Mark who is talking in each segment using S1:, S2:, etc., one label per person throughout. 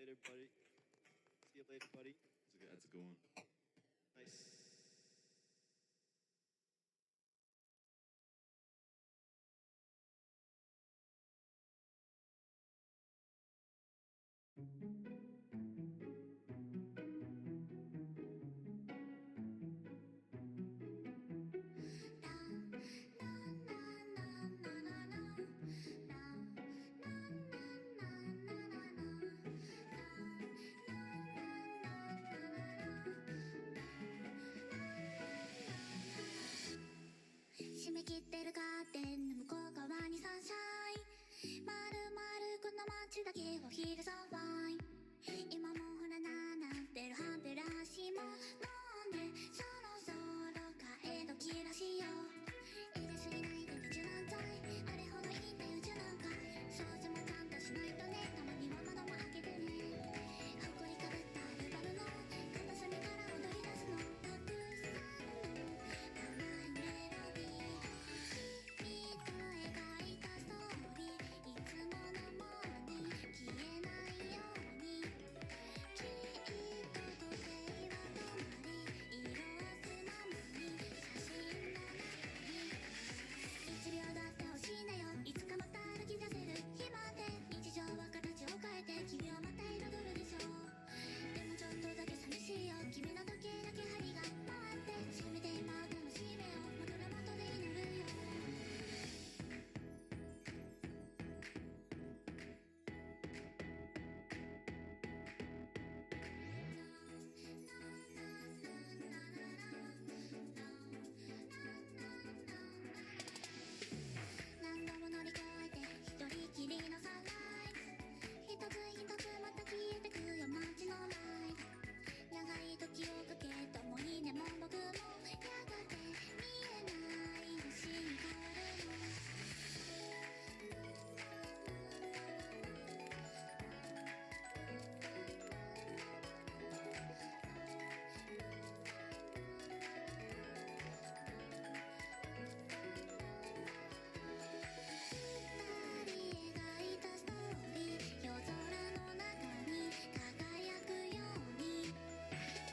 S1: right, everybody. See you later, buddy.
S2: That's a good one.
S1: Nice.
S3: 締め切ってるカーテンの向こう側にサンシャイン、まるまるこの街だけはヒールサンファイン。今もほらなってる歯ブラシも飲んで、そろそろ替え時らしいよ。入れすぎないでね柔軟剤、あれほどいいんだよ柔軟剤。掃除もちゃんとしないとね、たまには窓も開けてね。ほこりかぶったアルバムの片隅から踊り出すの、たくさんの甘いメロディー、君と描いたストーリー、いつものものに消えないように。きっと時計は止まり、色あせままに写真の中に1秒だって欲しいんだよ。いつかまた歩き出せる日まで、日常は形を変えて君はまた彩るでしょう。でもちょっとだけ寂しいよ、君の時計だけ針が回って、せめて今を楽しめよ、枕元で祈るよ。何度も乗り越えて一人きりのサンライズ、一つ一つまた消えてくよ街のライト。長い時をかけ共にでも僕もやがて見えない星に変わるの。二人描いたストーリー、夜空の中に輝くように、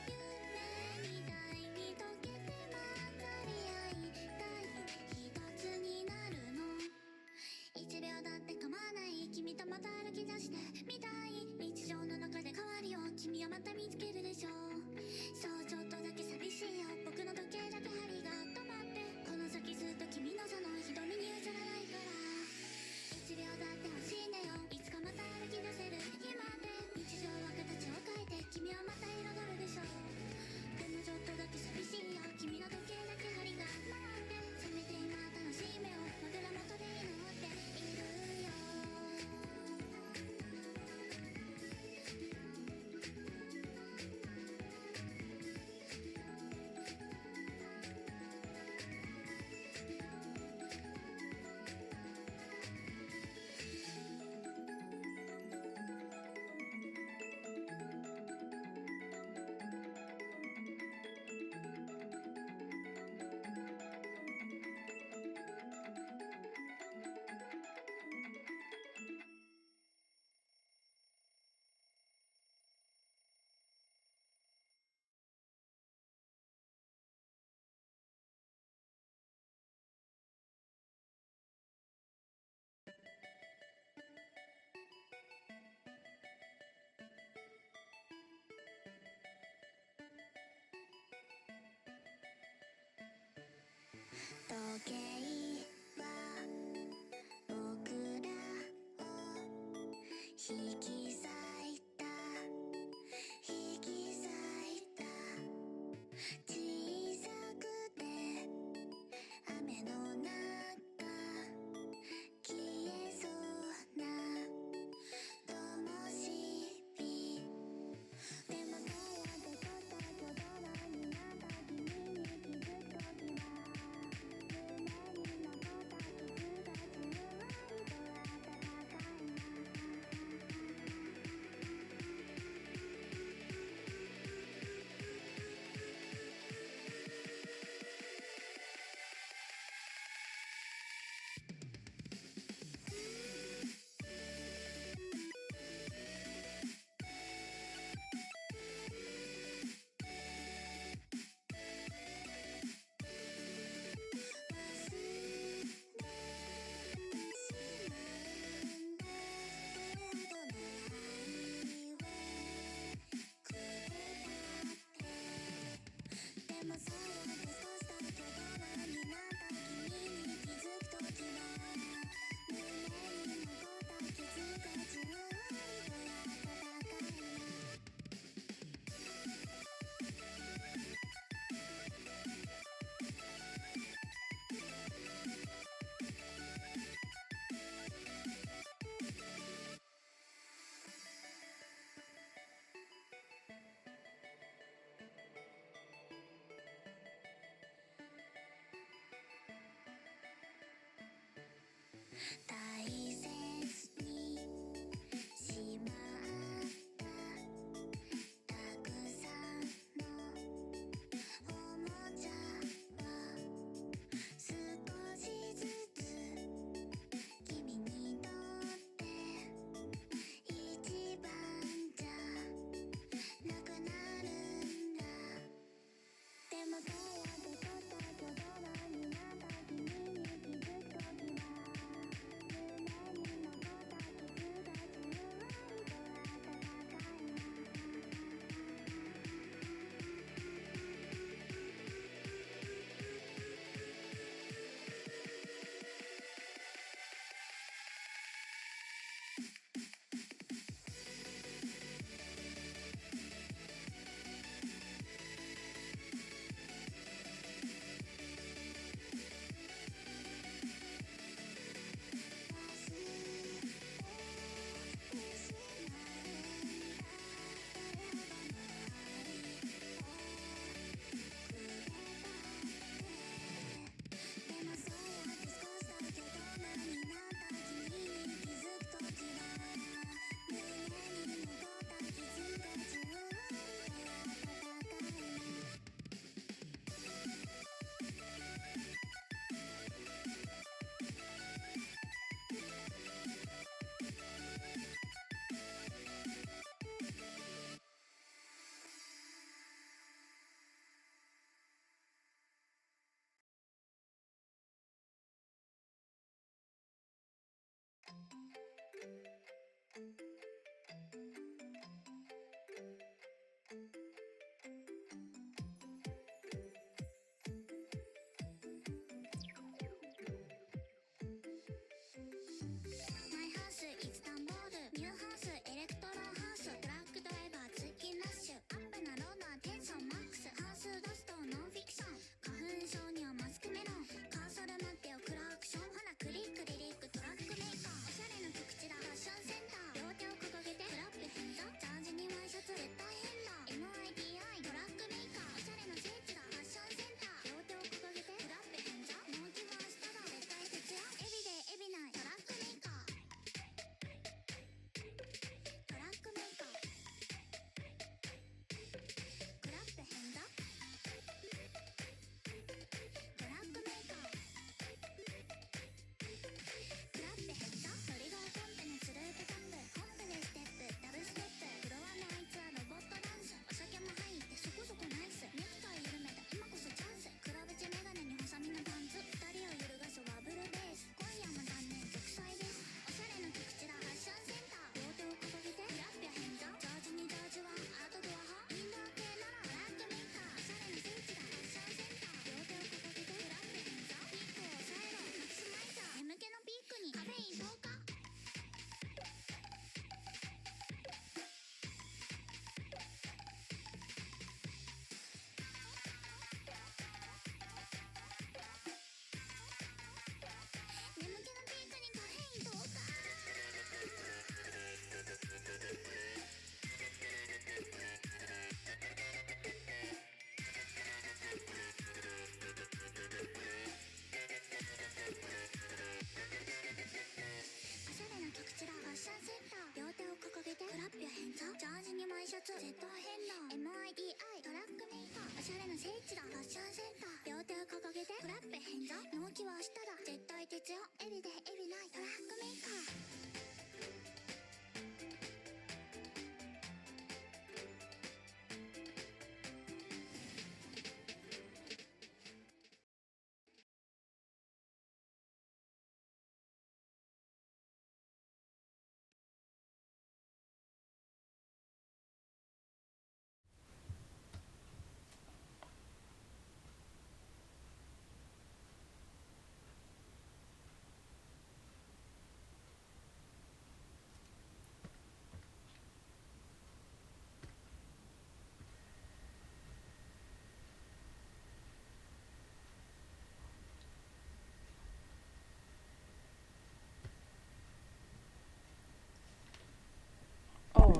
S3: 夢みたいに溶けて混ざり合いたい、一つになるの。1秒だって構わない、君とまた歩き出してみたい。日常の中で変わるよ、君はまた見つけるでしょう。そうちょっとだけ寂しいよ、僕の時計だけ針が止まって、この先ずっと君のその瞳に映らないから。1秒だって欲しいんだよ、いつかまた歩き出せる日まで、日常は形を変えて君はまた彩るでしょう。でもちょっとだけ寂しいよ、君の時計だけ針が回って、せめて今楽しめよ、枕元で祈っているよ。時計は僕らを引き裂いた引き裂いた、小さくて雨の中消えそうな灯火。でもどうやってちょっと巨大になった君に気づく時は夢にな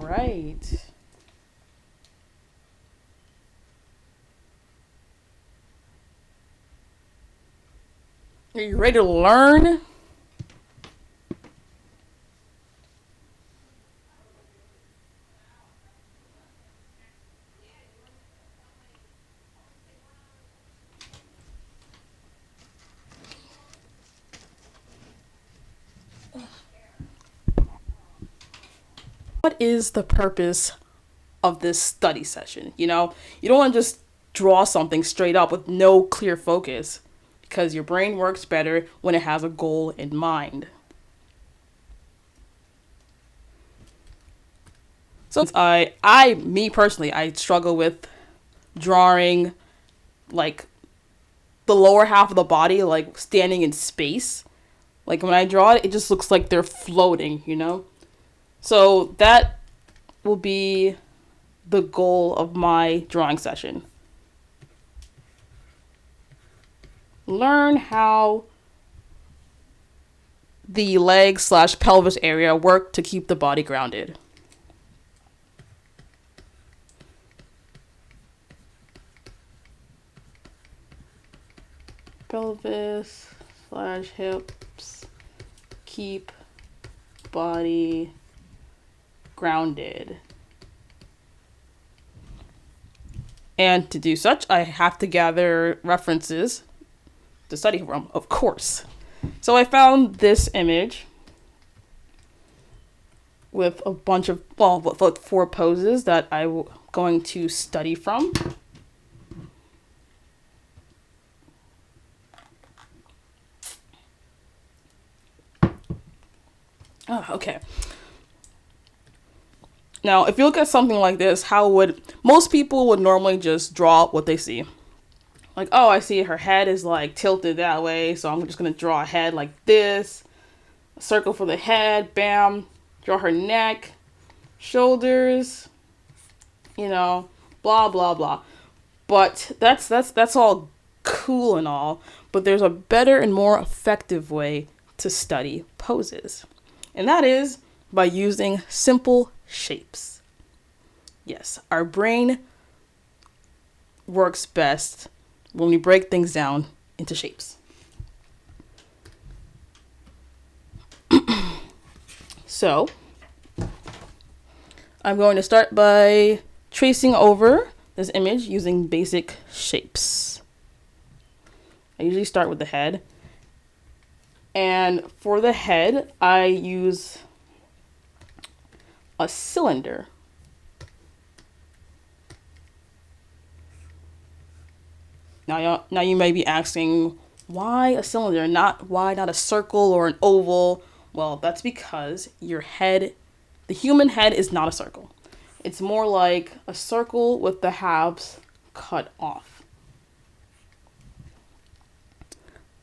S2: right. Are you ready to learn? What is the purpose of this study session? You know, you don't want to just draw something straight up with no clear focus, because your brain works better when it has a goal in mind. So me personally, I struggle with drawing like the lower half of the body, like standing in space. Like when I draw it, it just looks like they're floating, you know? So that will be the goal of my drawing session. Learn how the leg/pelvis area work to keep the body grounded. Pelvis/hips keep body grounded. And to do such, I have to gather references to study from, of course. So I found this image with a bunch of, with 4 poses that I'm going to study from. Oh, okay. Now, if you look at something like this, most people would normally just draw what they see. Like, oh, I see her head is like tilted that way, so I'm just going to draw a head like this. A circle for the head, bam. Draw her neck, shoulders, you know, blah, blah, blah. But that's all cool and all, but there's a better and more effective way to study poses. And that is by using simple shapes. Yes, our brain works best when we break things down into shapes. So, I'm going to start by tracing over this image using basic shapes. I usually start with the head. And for the head, I use a cylinder. Now you may be asking, why a cylinder? Why not a circle or an oval? Well, that's because the human head is not a circle. It's more like a circle with the halves cut off.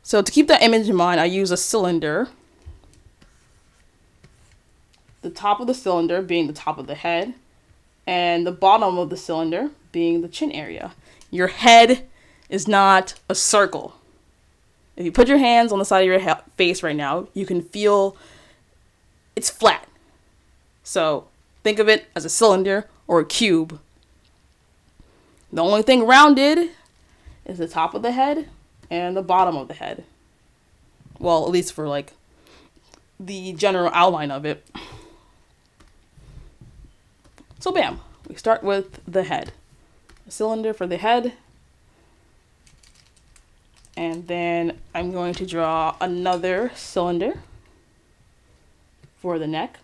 S2: So to keep that image in mind, I use a cylinder. The top of the cylinder being the top of the head, and the bottom of the cylinder being the chin area. Your head is not a circle. If you put your hands on the side of your face right now, you can feel it's flat. So think of it as a cylinder or a cube. The only thing rounded is the top of the head and the bottom of the head. Well, at least for like the general outline of it. So bam, we start with the head. A cylinder for the head. And then I'm going to draw another cylinder for the neck.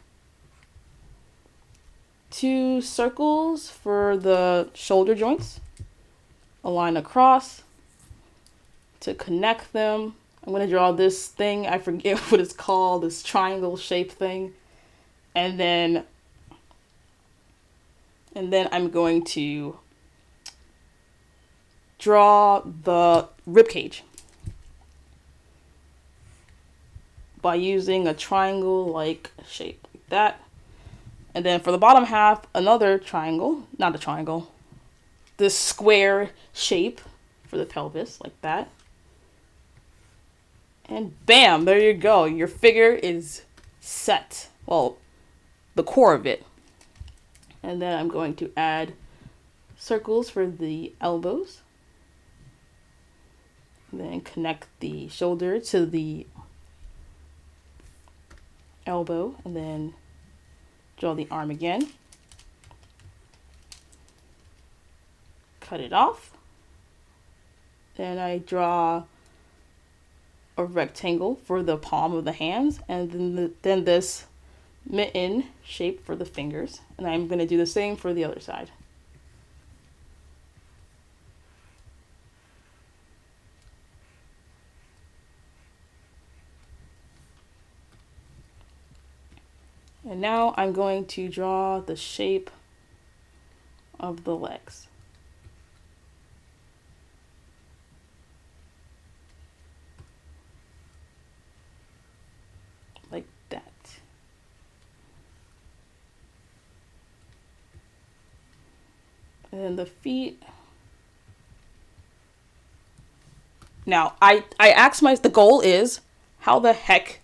S2: 2 circles for the shoulder joints. A line across to connect them. I'm going to draw this thing, I forget what it's called, this triangle shape thing. And then I'm going to draw the rib cage by using a triangle-like shape like that. And then for the bottom half, another triangle, not a triangle, this square shape for the pelvis like that. And bam, there you go. Your figure is set. Well, the core of it. And then I'm going to add circles for the elbows. And then connect the shoulder to the elbow, and then draw the arm again. Cut it off. Then I draw a rectangle for the palm of the hands, and then this mitten shape for the fingers. And I'm going to do the same for the other side. And now I'm going to draw the shape of the legs. Like that. And then the feet. Now, I asked the goal is how the heck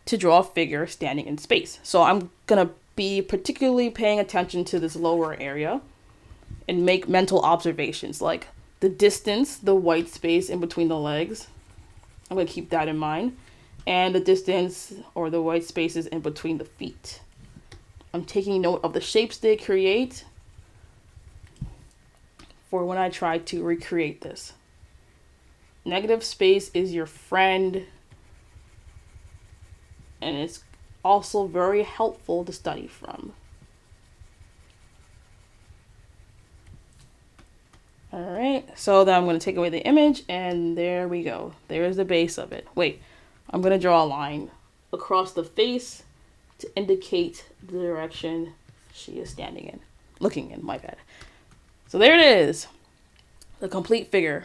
S2: to draw a figure standing in space. So I'm gonna be particularly paying attention to this lower area and make mental observations like the distance, the white space in between the legs. I'm gonna keep that in mind. And the distance or the white spaces in between the feet. I'm taking note of the shapes they create for when I try to recreate this. Negative space is your friend, and it's also very helpful to study from. Alright, so then I'm going to take away the image, and there we go. There's the base of it. Wait, I'm going to draw a line across the face to indicate the direction she is standing in. Looking in, my bad. So there it is. The complete figure.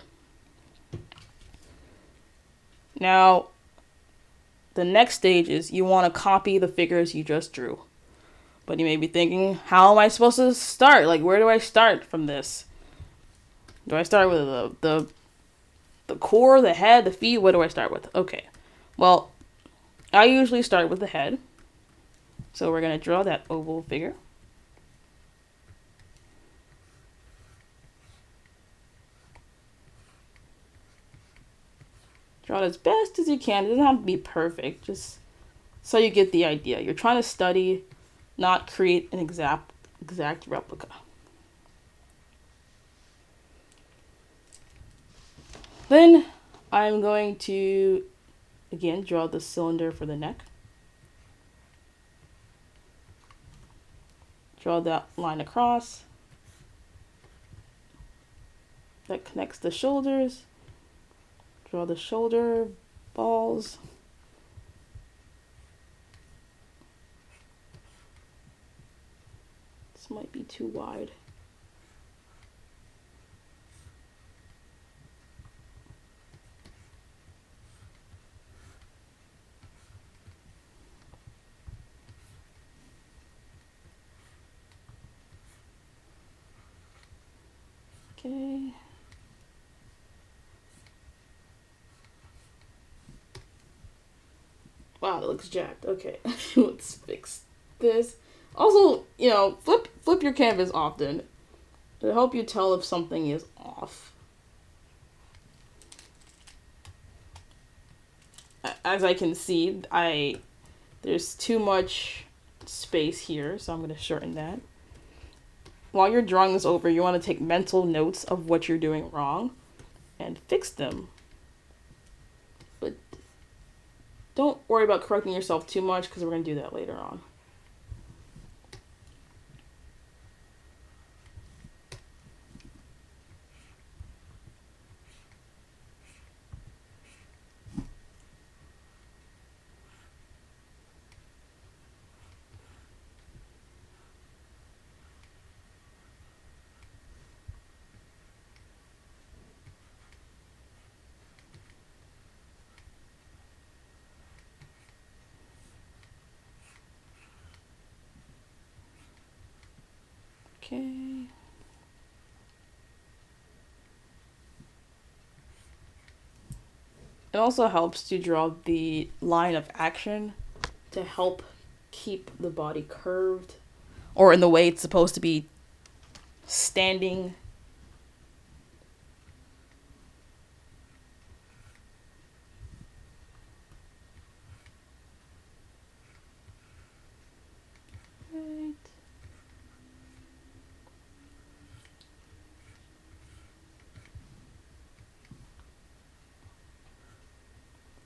S2: Now, the next stage is you want to copy the figures you just drew. But you may be thinking, how am I supposed to start? Like, where do I start from this? Do I start with the core, the head, the feet? What do I start with? Okay. Well, I usually start with the head. So we're going to draw that oval figure. Draw it as best as you can. It doesn't have to be perfect, just so you get the idea. You're trying to study, not create an exact replica. Then I'm going to, again, draw the cylinder for the neck. Draw that line across. That connects the shoulders. Draw the shoulder balls. This might be too wide. Okay. Wow, that looks jacked. Okay, let's fix this. Also, flip your canvas often to help you tell if something is off. As I can see, there's too much space here, so I'm going to shorten that. While you're drawing this over, you want to take mental notes of what you're doing wrong and fix them. But don't worry about correcting yourself too much because we're going to do that later on. Okay. It also helps to draw the line of action to help keep the body curved or in the way it's supposed to be standing. Right.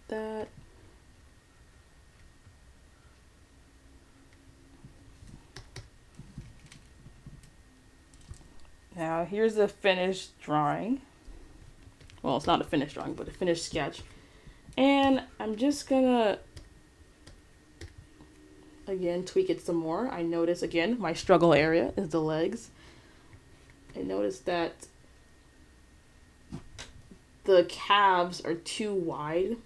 S2: That. Now here's the finished drawing. Well, it's not a finished drawing, but a finished sketch. And I'm just gonna, again, tweak it some more. I notice, again, my struggle area is the legs. I notice that the calves are too wide.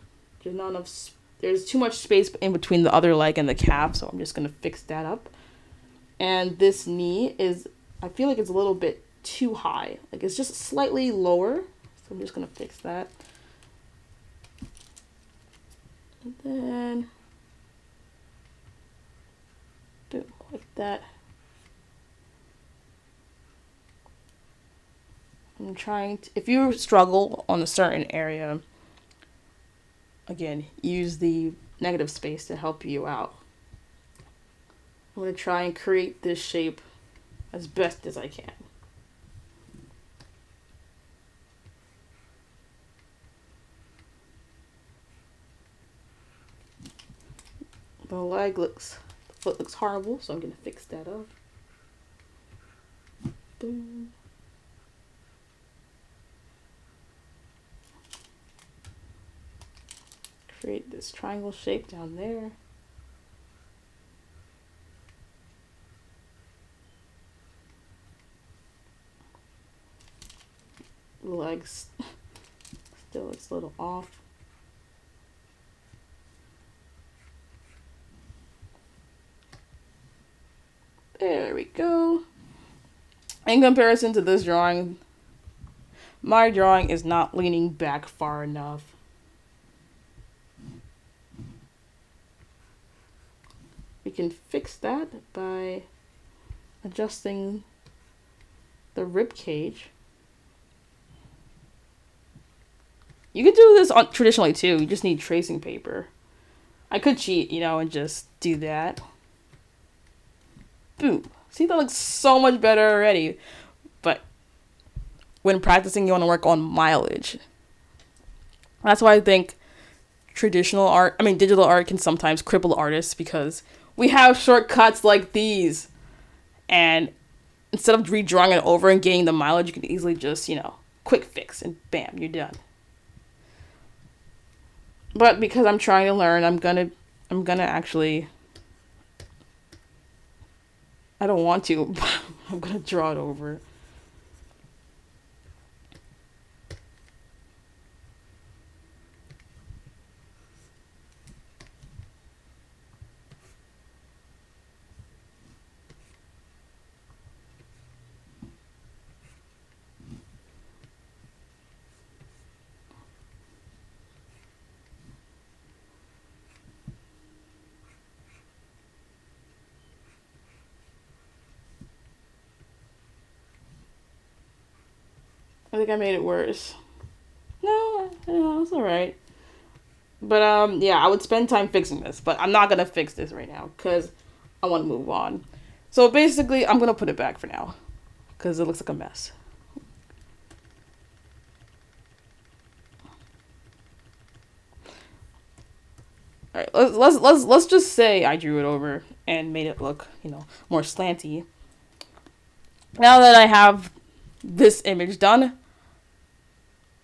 S2: There's not enough, there's too much space in between the other leg and the calf, so I'm just gonna fix that up. And this knee is, I feel like it's a little bit too high. Like it's just slightly lower. So I'm just gonna fix that. And then, boom, like that. I'm trying to, if you struggle on a certain area, again, use the negative space to help you out. I'm gonna try and create this shape as best as I can. The foot looks horrible, so I'm gonna fix that up. Boom. Create this triangle shape down there. Legs still looks a little off. There we go. In comparison to this drawing, my drawing is not leaning back far enough. We can fix that by adjusting the rib cage. You could do this traditionally too. You just need tracing paper. I could cheat, and just do that. Boom. See, that looks so much better already. But when practicing, you want to work on mileage. That's why I think digital art can sometimes cripple artists, because we have shortcuts like these. And instead of redrawing it over and gaining the mileage, you can easily just, quick fix and bam, you're done. But because I'm trying to learn, I'm gonna actually, I don't want to, but I'm gonna draw it over. I think I made it worse. No, it's alright. But, yeah, I would spend time fixing this. But I'm not going to fix this right now, because I want to move on. So, basically, I'm going to put it back for now, because it looks like a mess. Alright, let's just say I drew it over and made it look, more slanty. Now that I have this image done,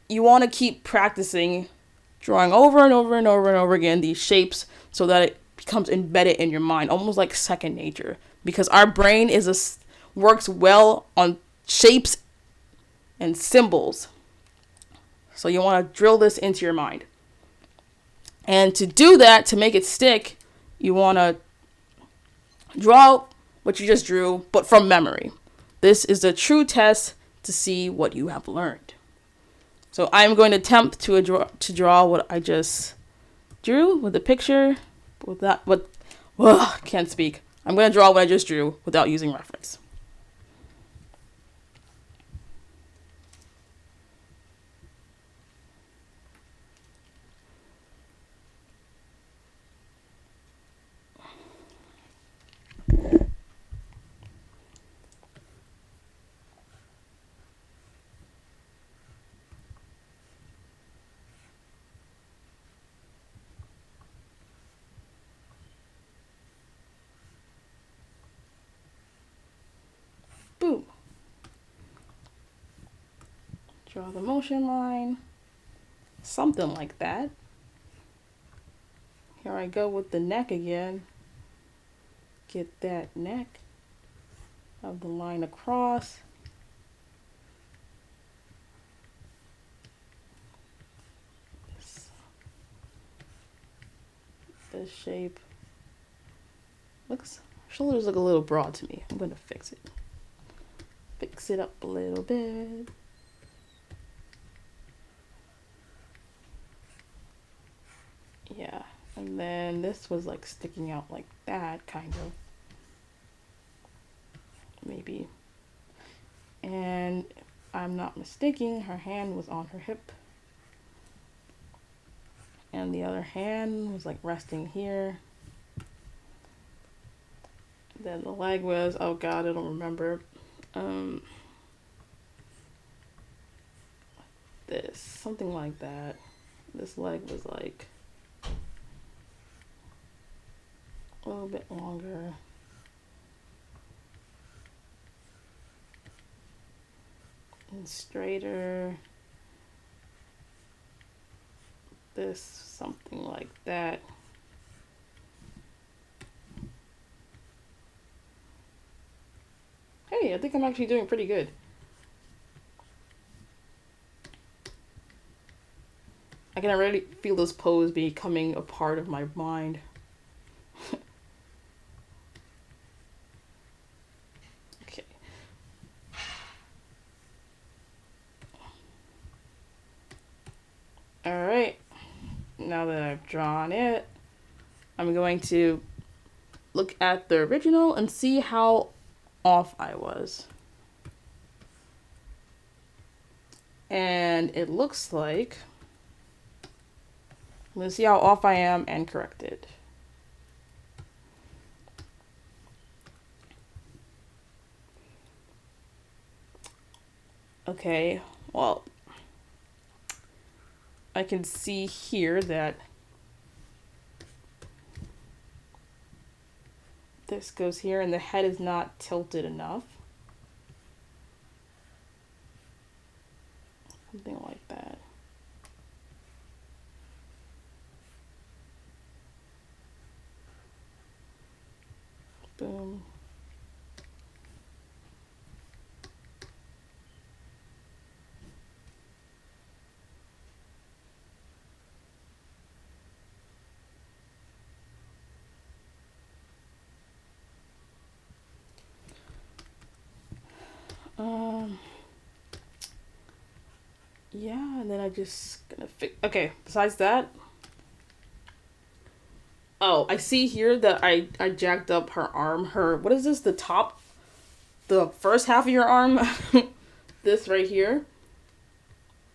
S2: you want to keep practicing drawing over and over and over and over again these shapes, so that it becomes embedded in your mind, almost like second nature, because our brain works well on shapes and symbols. So you want to drill this into your mind, and to do that, to make it stick, you want to draw what you just drew, but from memory. This is a true test to see what you have learned. So I'm going to attempt to draw what I just drew with the picture. Can't speak. I'm going to draw what I just drew without using reference. Boom. Draw the motion line. Something like that. Here I go with the neck again. Get that neck of the line across. This shape looks, shoulders look a little broad to me. I'm gonna fix it. Fix it up a little bit. Yeah, and then this was like sticking out like that, kind of. Maybe. And if I'm not mistaken, her hand was on her hip. And the other hand was like resting here. Then the leg was, oh God, I don't remember. This, something like that. This leg was like a little bit longer. And straighter. This, something like that. Hey, I think I'm actually doing pretty good. I can already feel this pose becoming a part of my mind. Okay. Alright. Now that I've drawn it, I'm going to look at the original and see how off I was. And it looks like, let's see how off I am and correct it. Okay, well, I can see here that this goes here and the head is not tilted enough. Something like that. Boom. Yeah, and then I just gonna fix. Okay, besides that, oh, I see here that I jacked up her arm. Her, what is this? The top, the first half of your arm, this right here.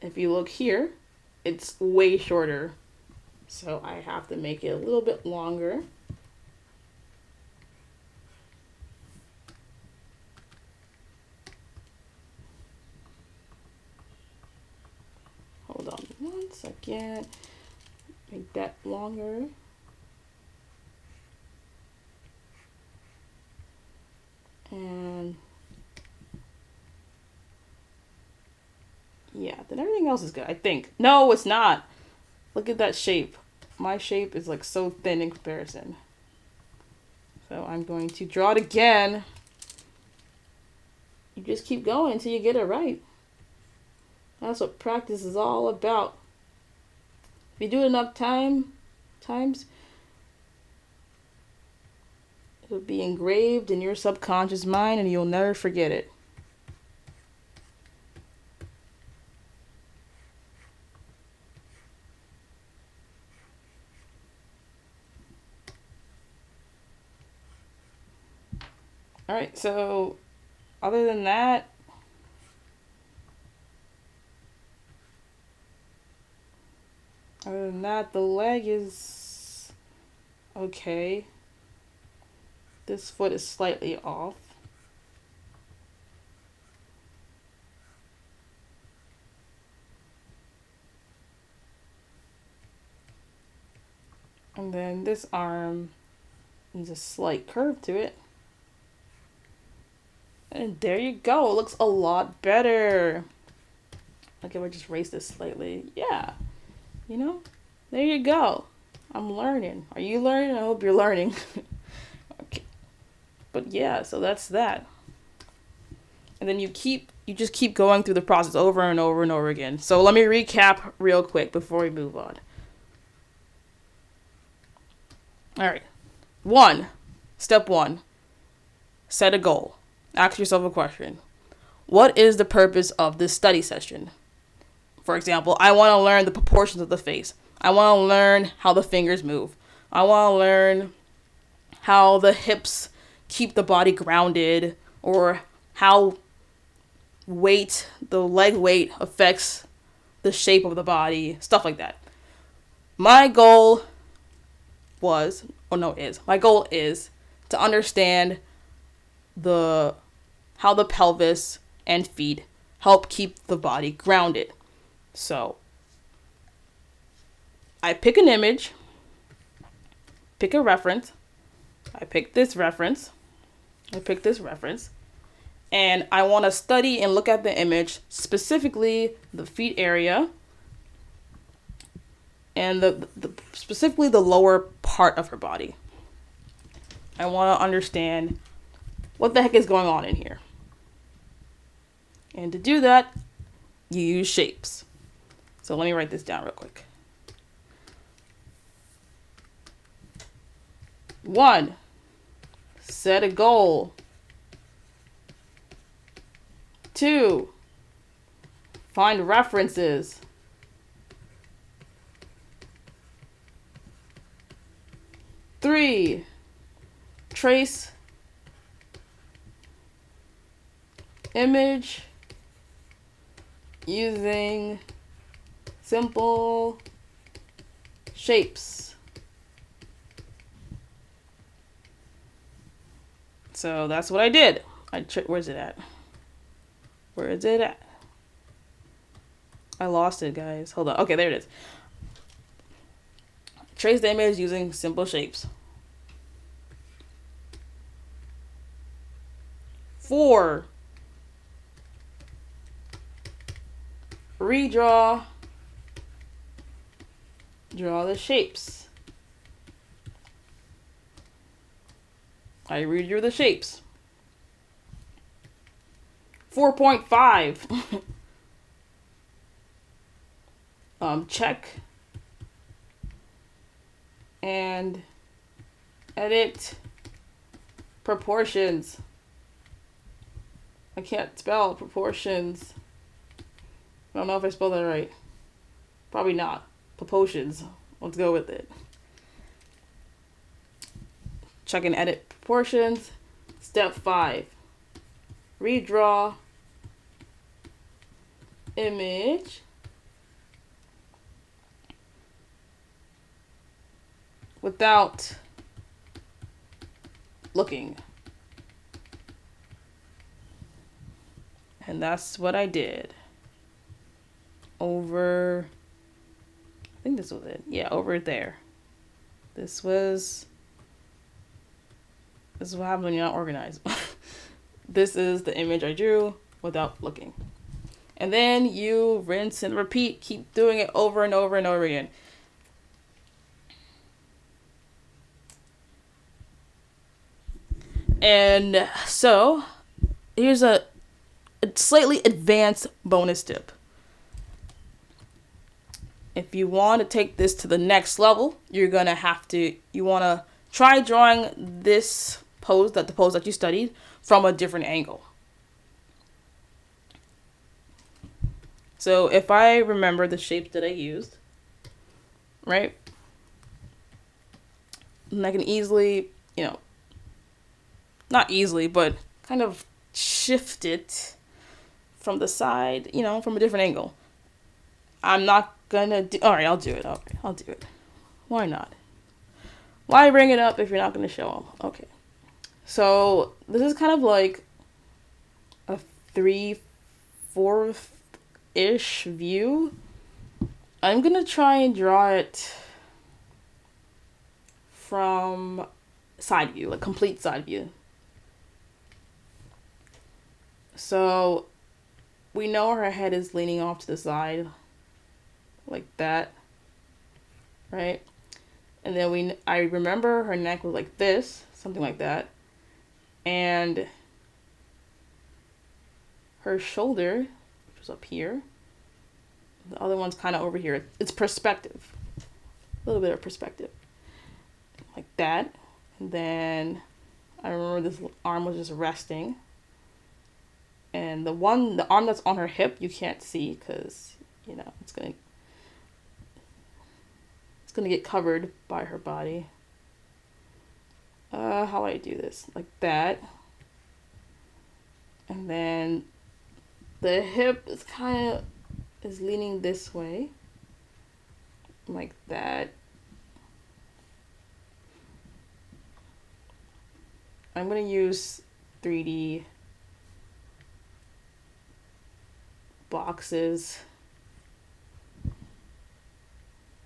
S2: If you look here, it's way shorter, so I have to make it a little bit longer. Hold on 1 second. Make that longer. And yeah, then everything else is good, I think. No, it's not. Look at that shape. My shape is like so thin in comparison. So I'm going to draw it again. You just keep going until you get it right. That's what practice is all about. If you do it enough times, it'll be engraved in your subconscious mind and you'll never forget it. All right, so other than that, the leg is okay. This foot is slightly off. And then this arm needs a slight curve to it. And there you go. It looks a lot better. Okay, we'll just raise this slightly. Yeah. You know, there you go. I'm learning. Are you learning? I hope you're learning. Okay. But yeah, so that's that. And then you just keep going through the process over and over and over again. So let me recap real quick before we move on. All right. Step one, set a goal. Ask yourself a question. What is the purpose of this study session? For example, I want to learn the proportions of the face. I want to learn how the fingers move. I want to learn how the hips keep the body grounded, or how the leg weight affects the shape of the body, stuff like that. My goal is to understand how the pelvis and feet help keep the body grounded. So I pick an image, pick a reference. I pick this reference. And I want to study and look at the image, specifically the feet area and specifically the lower part of her body. I want to understand what the heck is going on in here. And to do that, you use shapes. So let me write this down real quick. 1, set a goal. 2, find references. 3, trace image using simple shapes. So that's what I did. Where's it at? Where is it at? I lost it, guys. Hold on. Okay, there it is. Trace the image using simple shapes. 4, draw the shapes. I redrew the shapes. 4.5. Check and edit proportions. I can't spell proportions. I don't know if I spelled that right. Probably not. Proportions. Let's go with it. Check and edit proportions. Step 5. Redraw image without looking. And that's what I did. I think this was it. Yeah, over there. This is what happens when you're not organized. This is the image I drew without looking. And then you rinse and repeat. Keep doing it over and over and over again. And so here's a slightly advanced bonus tip. If you want to take this to the next level, you want to try drawing the pose that you studied from a different angle. So if I remember the shapes that I used, right? And I can easily, not easily, but kind of shift it from the side, you know, from a different angle. I'm not gonna do, alright, I'll do it. Okay, I'll do it. Why not? Why bring it up if you're not gonna show them? Okay. So this is kind of like a 3/4-ish view. I'm gonna try and draw it from side view, like complete side view. So we know her head is leaning off to the side like that, right? And then I remember her neck was like this, something like that. And her shoulder, which was up here, the other one's kind of over here. It's perspective, a little bit of perspective, like that. And then I remember this arm was just resting. And the arm that's on her hip, you can't see because, you know, it's gonna get covered by her body. How do I do this? Like that. And then the hip is leaning this way. Like that. I'm gonna use 3D boxes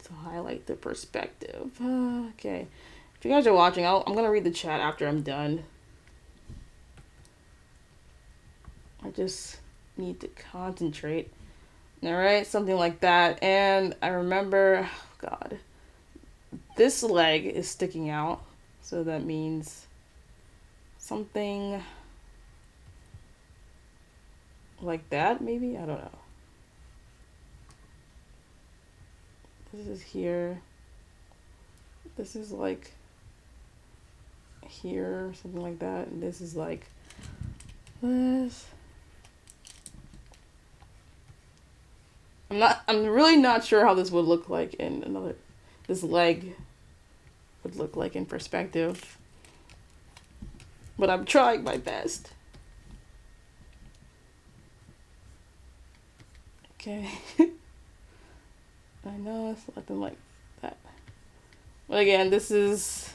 S2: to highlight the perspective. Okay. If you guys are watching, I'm going to read the chat after I'm done. I just need to concentrate. Alright, something like that. And I remember, oh God, this leg is sticking out. So that means something like that, maybe? I don't know. This is here. This is like here, something like that. And this is like this. I'm really not sure how this would look like in this leg would look like in perspective. But I'm trying my best. Okay. I know it's nothing like that. But again, this looks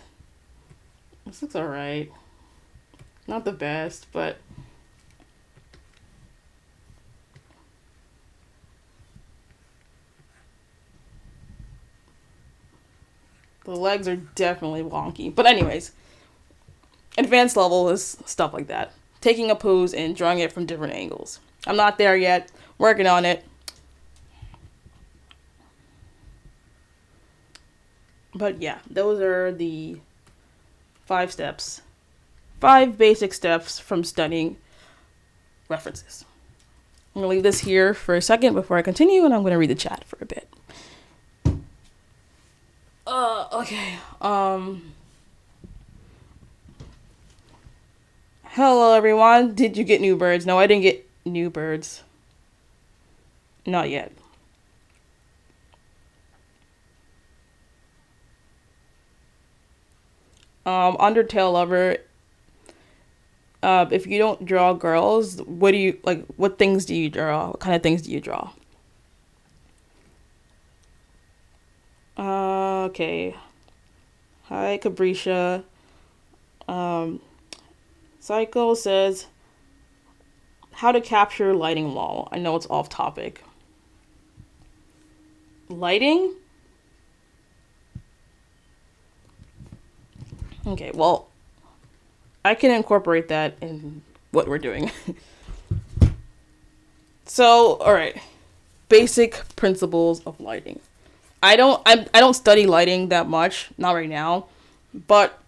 S2: alright. Not the best, but the legs are definitely wonky. But anyways, advanced level is stuff like that. Taking a pose and drawing it from different angles. I'm not there yet. Working on it. But yeah, those are the 5 steps. 5 basic steps from studying references. I'm going to leave this here for a second before I continue, and I'm going to read the chat for a bit. Okay. Hello, everyone. Did you get new birds? No, I didn't get new birds. Not yet. Undertale lover. If you don't draw girls, what do you like? What things do you draw? What kind of things do you draw? Okay. Hi, Cabricia. Psycho says, how to capture lighting lol. I know it's off topic. Lighting? Okay, well, I can incorporate that in what we're doing. So, alright. Basic principles of lighting. I don't study lighting that much, not right now, but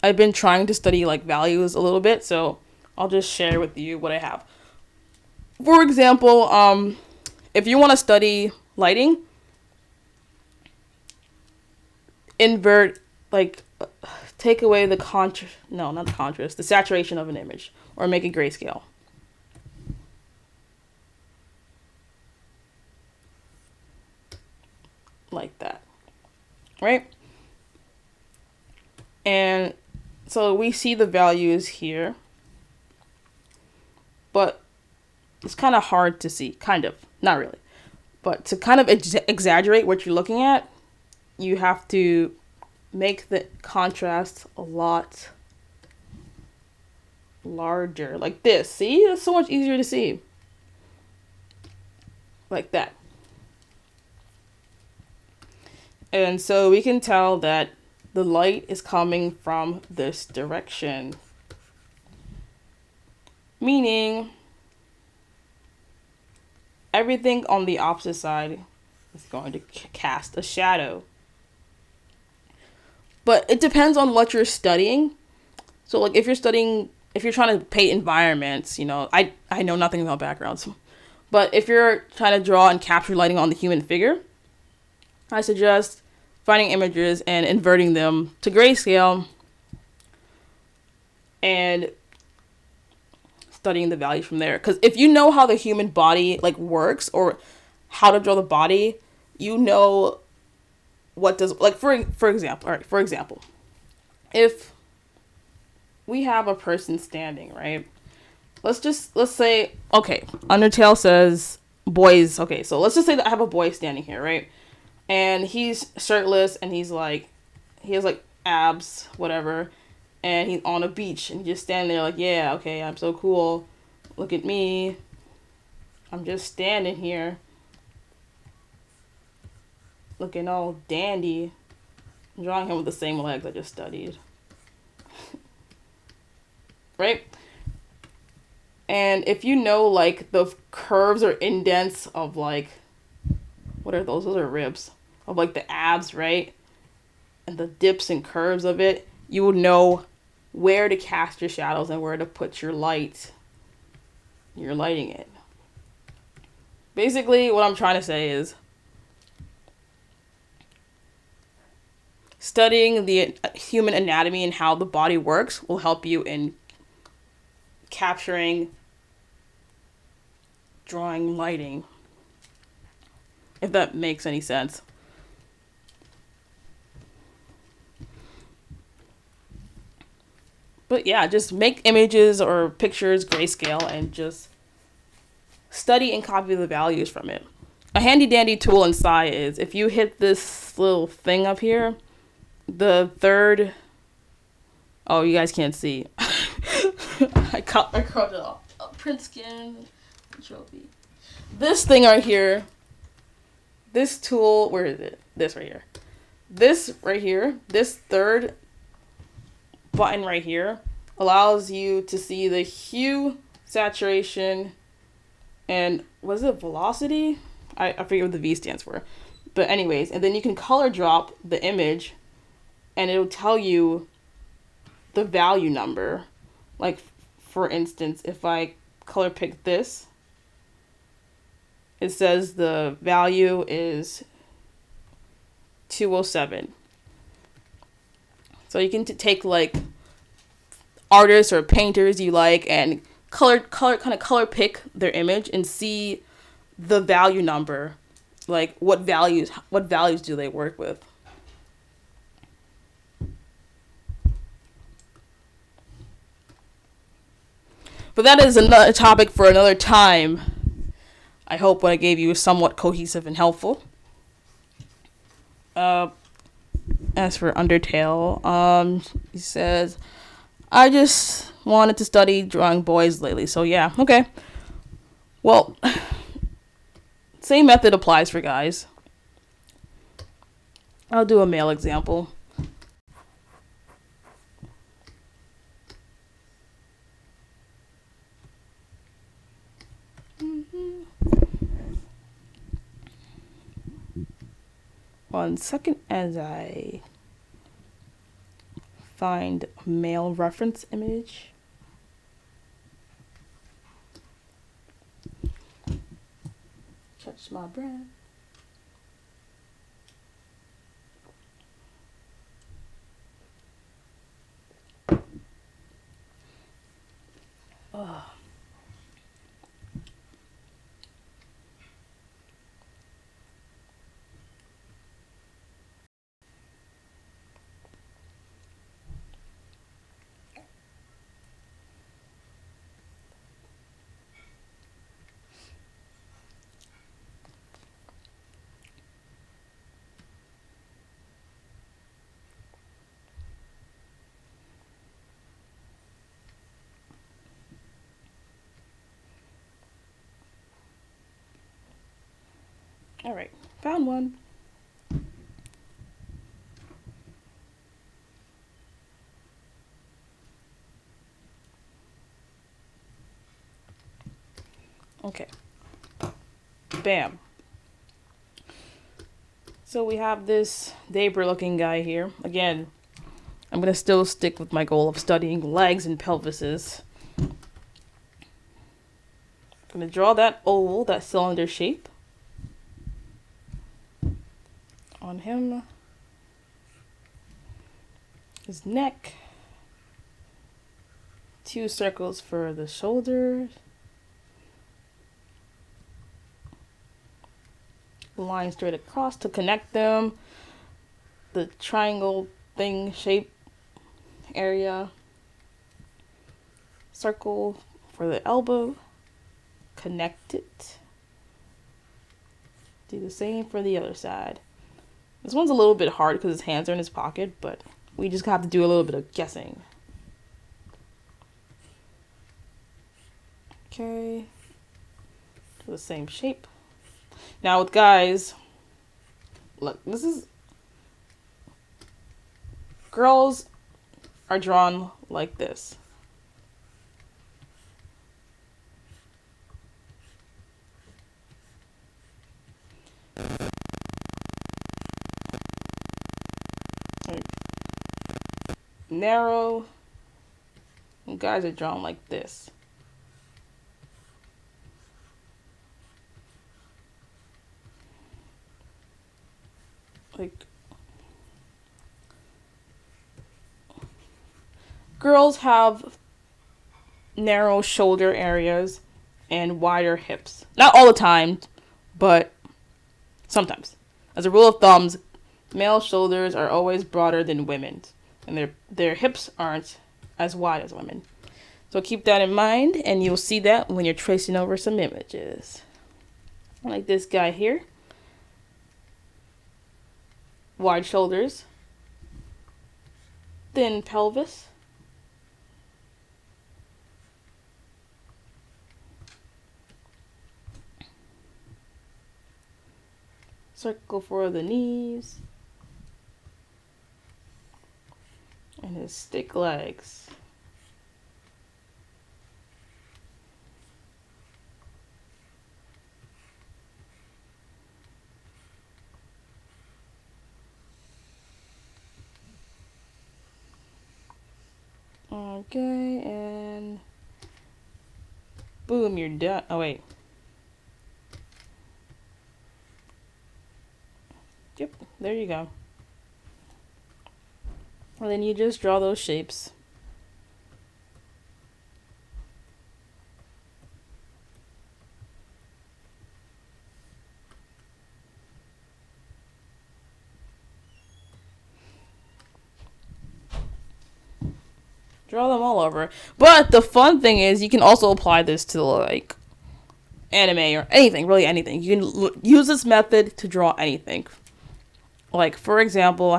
S2: I've been trying to study like values a little bit, so I'll just share with you what I have. For example, if you want to study lighting, invert, like, take away the the saturation of an image, or make it grayscale. Like that, right? And so we see the values here. but it's kind of hard to see. Kind of, not really. But to kind of exaggerate what you're looking at, you have to make the contrast a lot larger. Like this. See? It's so much easier to see. Like that. And so we can tell that the light is coming from this direction. Meaning everything on the opposite side is going to cast a shadow. But it depends on what you're studying. So like if you're trying to paint environments, I know nothing about backgrounds. But if you're trying to draw and capture lighting on the human figure, I suggest finding images and inverting them to grayscale and studying the values from there. Because if you know how the human body like works or how to draw the body, you know what does, like for example, if we have a person standing, right? Let's say, okay, Undertale says boys. Okay, so let's just say that I have a boy standing here, right? And he's shirtless and he has like abs, whatever. And he's on a beach and he's just standing there like, yeah, okay, I'm so cool. Look at me. I'm just standing here. Looking all dandy. I'm drawing him with the same legs I just studied. Right? And if you know like the curves or indents of like, what are those? Those are ribs. Of like the abs, right? And the dips and curves of it, you will know where to cast your shadows and where to put your light. You're lighting it. Basically, what I'm trying to say is studying the human anatomy and how the body works will help you in capturing, drawing lighting. If that makes any sense. But yeah, just make images or pictures grayscale and just study and copy the values from it. A handy dandy tool in Sci is if you hit this little thing up here, the third, oh, you guys can't see. I cropped it off. Print skin trophy. This thing right here, this tool, where is it? This right here. This right here, this third button right here allows you to see the hue, saturation, and was it velocity? I forget what the V stands for. But anyways, and then you can color drop the image and it'll tell you the value number. Like, for instance, if I color pick this, it says the value is 207. So you can take like artists or painters you like and color pick their image and see the value number, like what values do they work with. But that is another topic for another time. I hope what I gave you is somewhat cohesive and helpful. As for Undertale, he says, I just wanted to study drawing boys lately, so yeah, okay. Well, same method applies for guys. I'll do a male example. One second as I find a male reference image. Catch my breath. Oh. All right, found one. Okay. Bam. So we have this Dabra looking guy here. Again, I'm going to still stick with my goal of studying legs and pelvises. I'm going to draw that oval, that cylinder shape on him. His neck. 2 circles for the shoulders. Line straight across to connect them. The triangle thing shape area. Circle for the elbow. Connect it. Do the same for the other side. This one's a little bit hard because his hands are in his pocket, but we just have to do a little bit of guessing. Okay. Do the same shape. Now with guys, look, this is, girls are drawn like this. Like, narrow, and guys are drawn like this. Like, girls have narrow shoulder areas and wider hips. Not all the time, but sometimes. As a rule of thumb, male shoulders are always broader than women's, and their hips aren't as wide as women. So keep that in mind, and you'll see that when you're tracing over some images. Like this guy here. Wide shoulders, thin pelvis, circle for the knees, and his stick legs. Okay, and boom, you're done. Oh, wait. Yep, there you go. And then you just draw those shapes. Draw them all over. But the fun thing is you can also apply this to like anime or anything, really anything. You can use this method to draw anything. Like, for example, I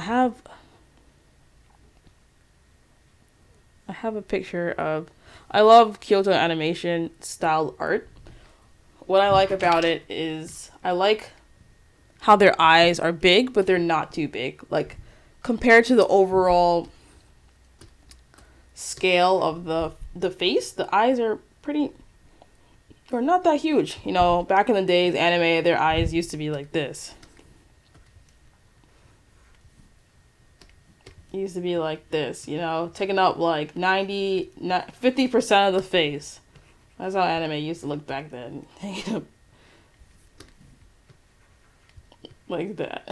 S2: have a picture of, I love Kyoto Animation style art. What I like about it is I like how their eyes are big, but they're not too big. Like, compared to the overall scale of the face, the eyes are not that huge. You know, back in the days, anime, their eyes used to be like this. It used to be like this, you know, taking up like 50% of the face. That's how anime used to look back then. Like that.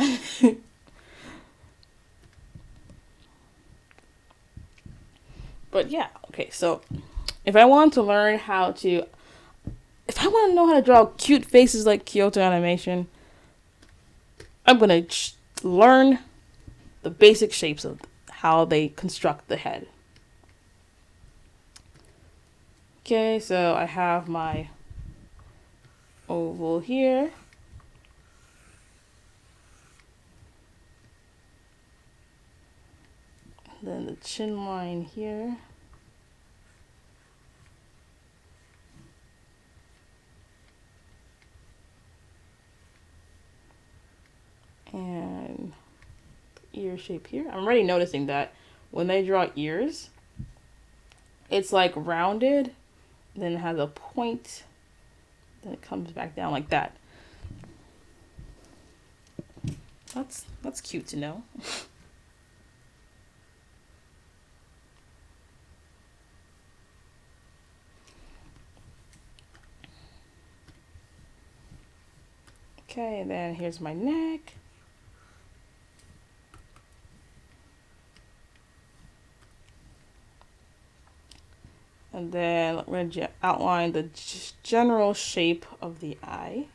S2: But yeah, okay, so if I want to know how to draw cute faces like Kyoto Animation, I'm gonna learn the basic shapes of how they construct the head. Okay, so I have my oval here. Then the chin line here. And ear shape here. I'm already noticing that when they draw ears, it's like rounded, then it has a point, then it comes back down like that. That's cute to know. Okay, then here's my neck. And then I'm going to outline the general shape of the eye,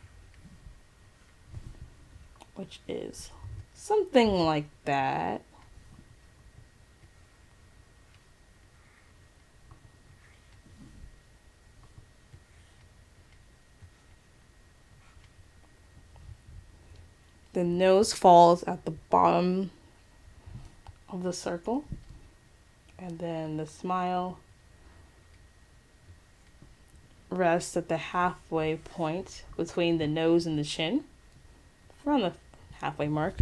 S2: which is something like that. The nose falls at the bottom of the circle, and then the smile rests at the halfway point between the nose and the chin, around the halfway mark.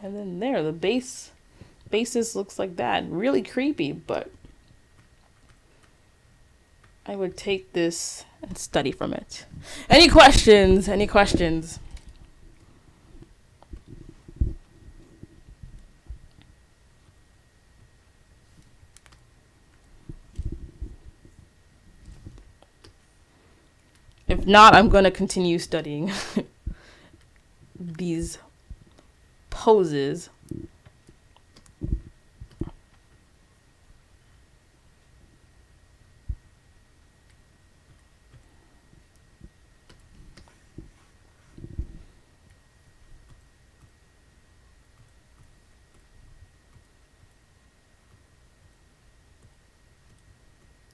S2: And then there, the basis looks like that. Really creepy, but I would take this and study from it. Any questions? Any questions? If not, I'm going to continue studying these poses.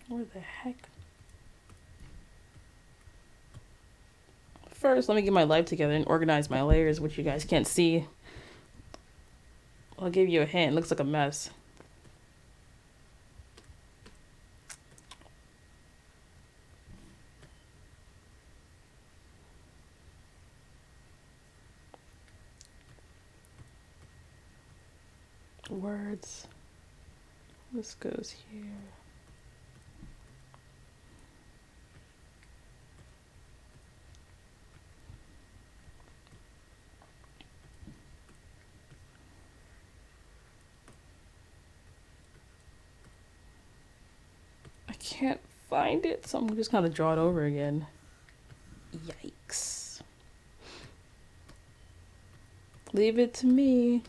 S2: Where the heck? First, let me get my life together and organize my layers, which you guys can't see. I'll give you a hint. It looks like a mess. Words. This goes here. I can't find it, so I'm just gonna draw it over again. Yikes. Leave it to me.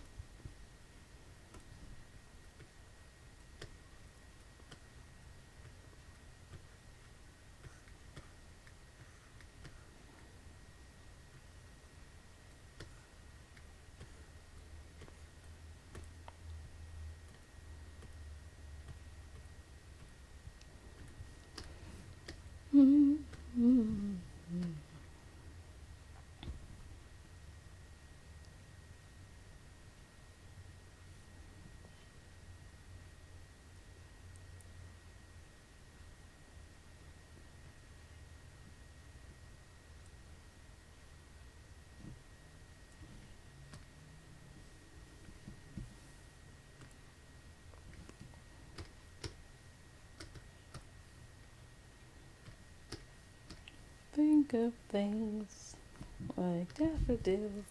S2: Think of things like daffodils.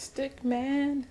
S2: Stick man.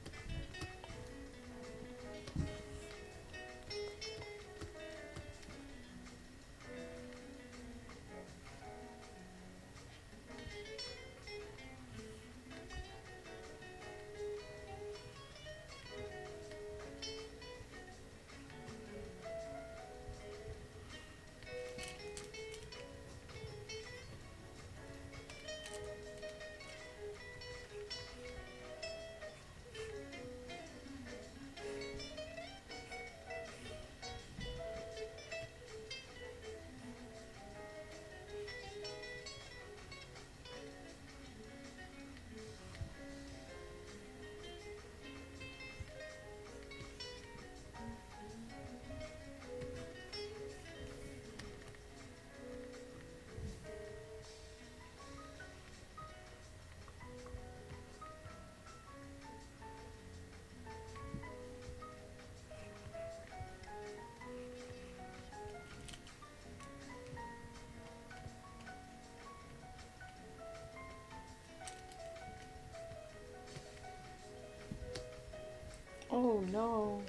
S2: Oh no.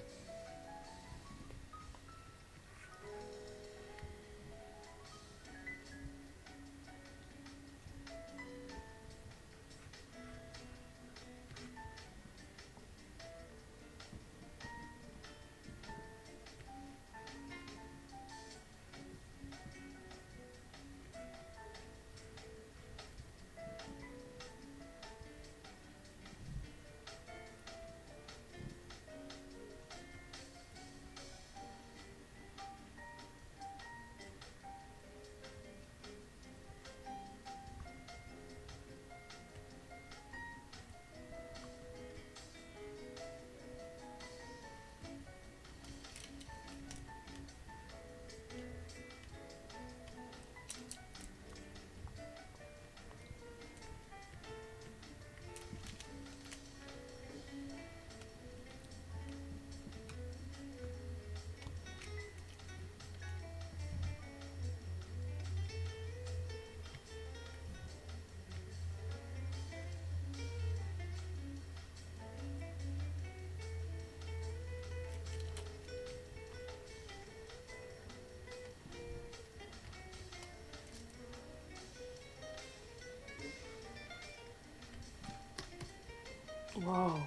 S2: Whoa.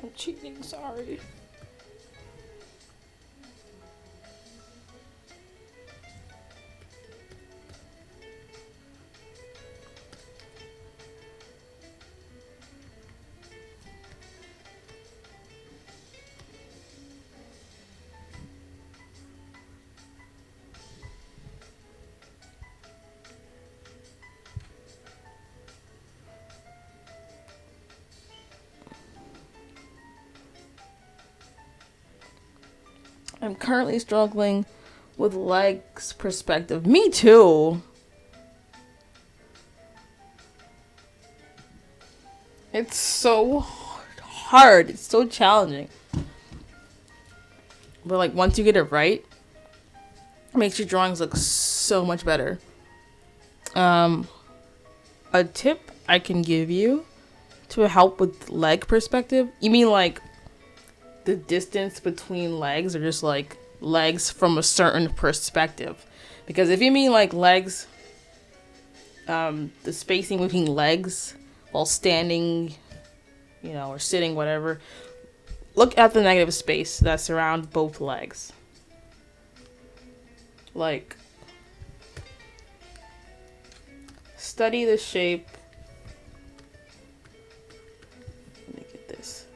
S2: I'm cheating, sorry. I'm currently struggling with legs perspective. Me too. It's so hard. It's so challenging. But like once you get it right, it makes your drawings look so much better. A tip I can give you to help with leg perspective. You mean like the distance between legs, or just like legs from a certain perspective? Because if you mean like legs, the spacing between legs while standing, you know, or sitting, whatever, look at the negative space that surrounds both legs. Like, study the shape. Let me get this.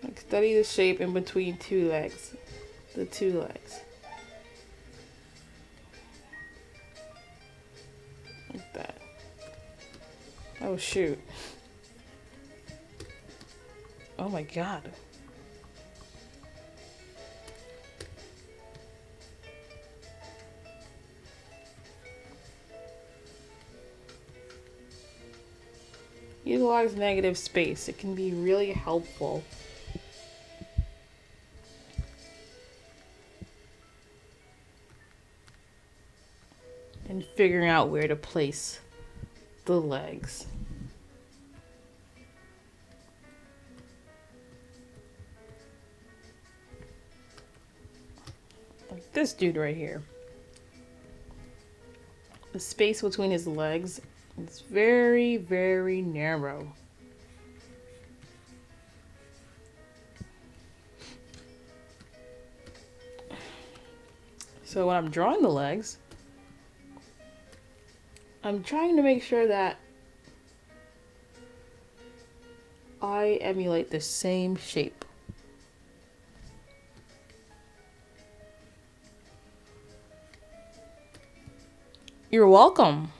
S2: Like, study the shape in between two legs. The two legs. Like that. Oh, shoot. Oh my god. Utilize negative space. It can be really helpful. and figuring out where to place the legs. Like this dude right here. The space between his legs is very, very narrow. So when I'm drawing the legs, I'm trying to make sure that I emulate the same shape. You're welcome.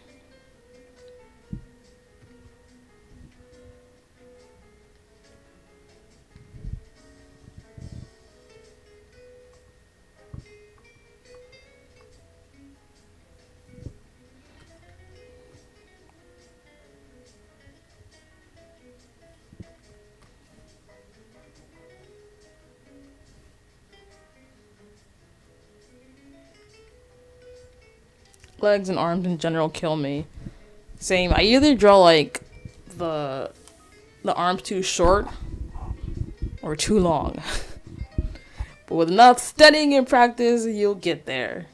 S2: Legs and arms in general kill me. Same. I either draw like the arms too short or too long. But with enough studying and practice, you'll get there.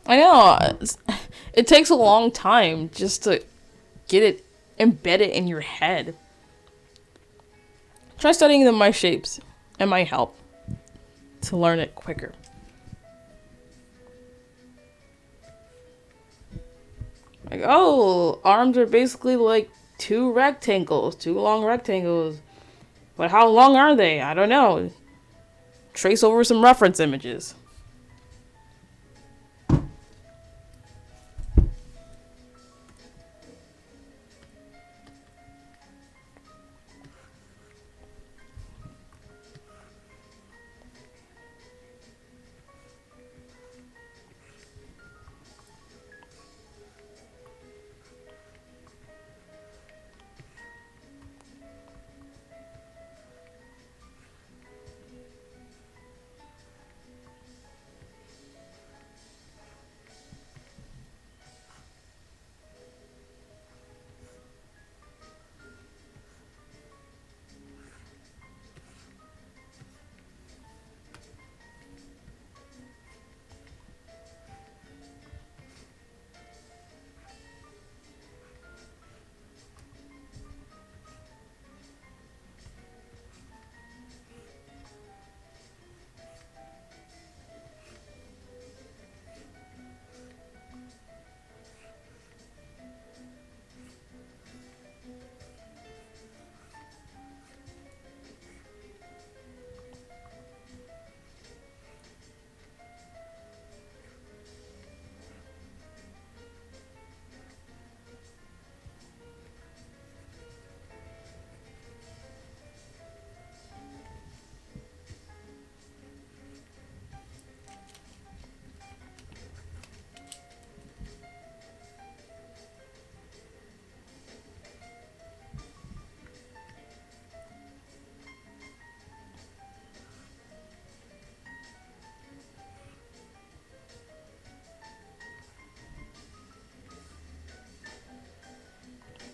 S2: I know. It takes a long time just to get it embedded in your head. Try studying my shapes. It might help to learn it quicker. Like, oh, arms are basically like two long rectangles. But how long are they? I don't know. Trace over some reference images.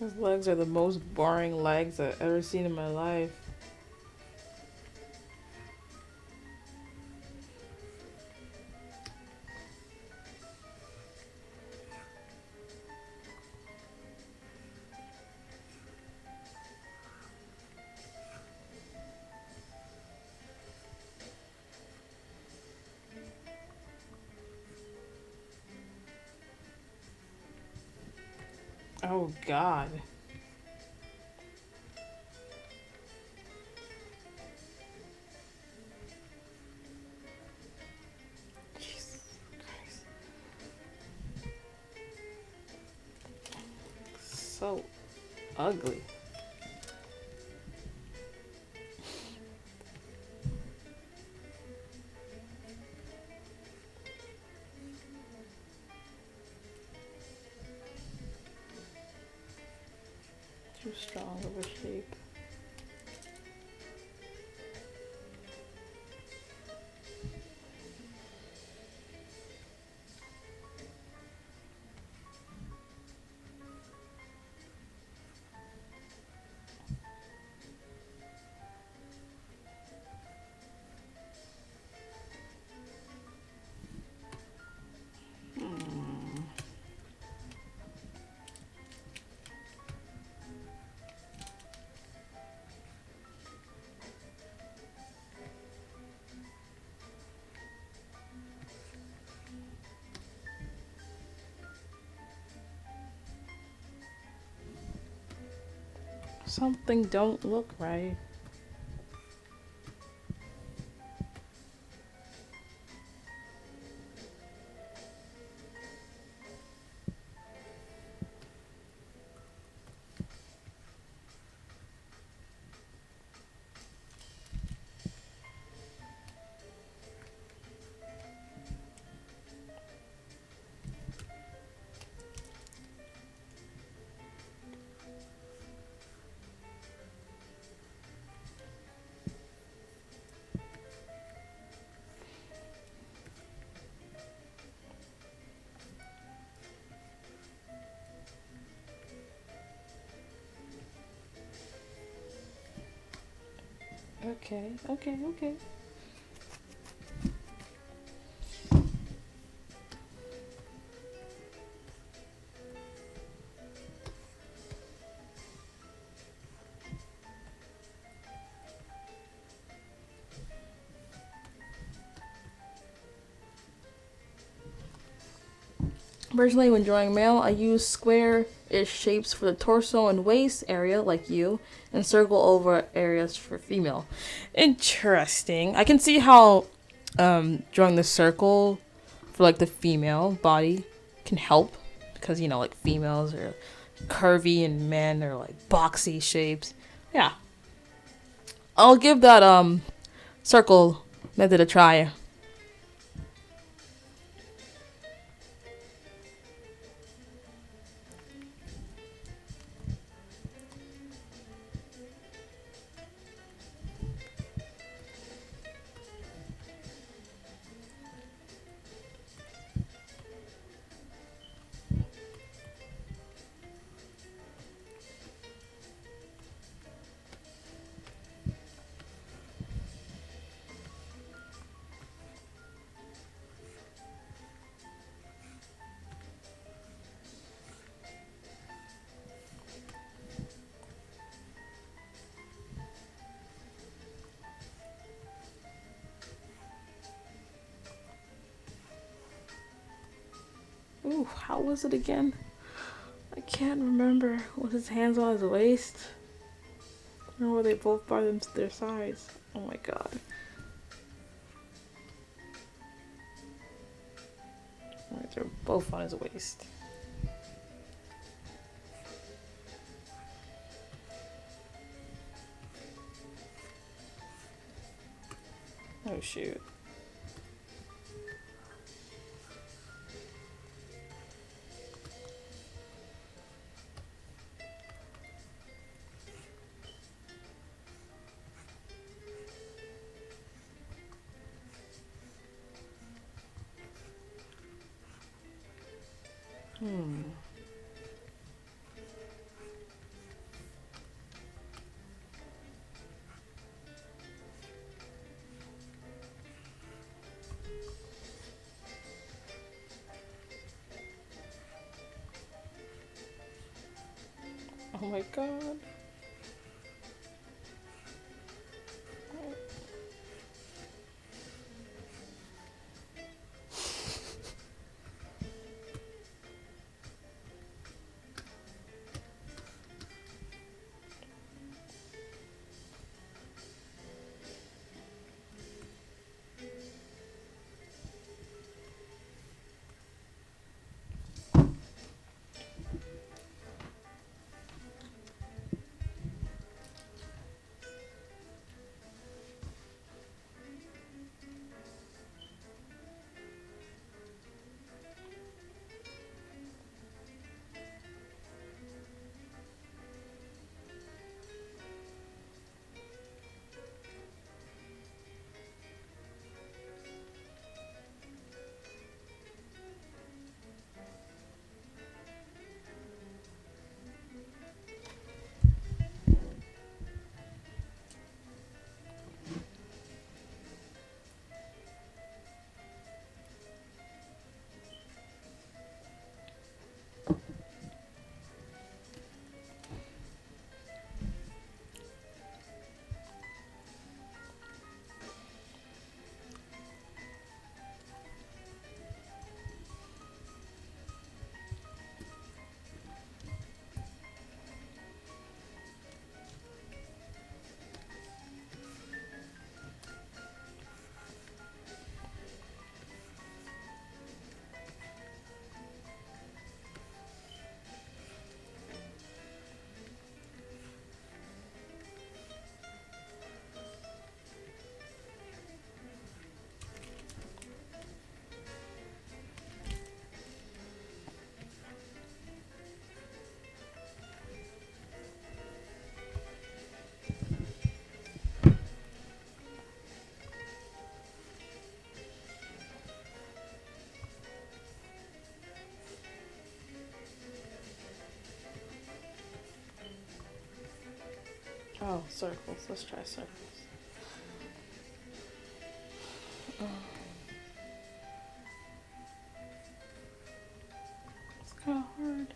S2: His legs are the most boring legs I've ever seen in my life. Oh God. Jesus Christ. So ugly. strong of a shape. Something don't look right. Okay, okay, okay. Originally, when drawing male, I used square-ish shapes for the torso and waist area, like you, and circle over areas for female. Interesting. I can see how drawing the circle for like the female body can help because you know, like females are curvy and men are like boxy shapes. Yeah, I'll give that circle method a try. Ooh, how was it again? I can't remember. Was his hands on his waist? Or were they both by their sides? Oh my god. Alright, they're both on his waist. Oh shoot. Oh my god. Oh, circles. Let's try circles. It's kind of hard.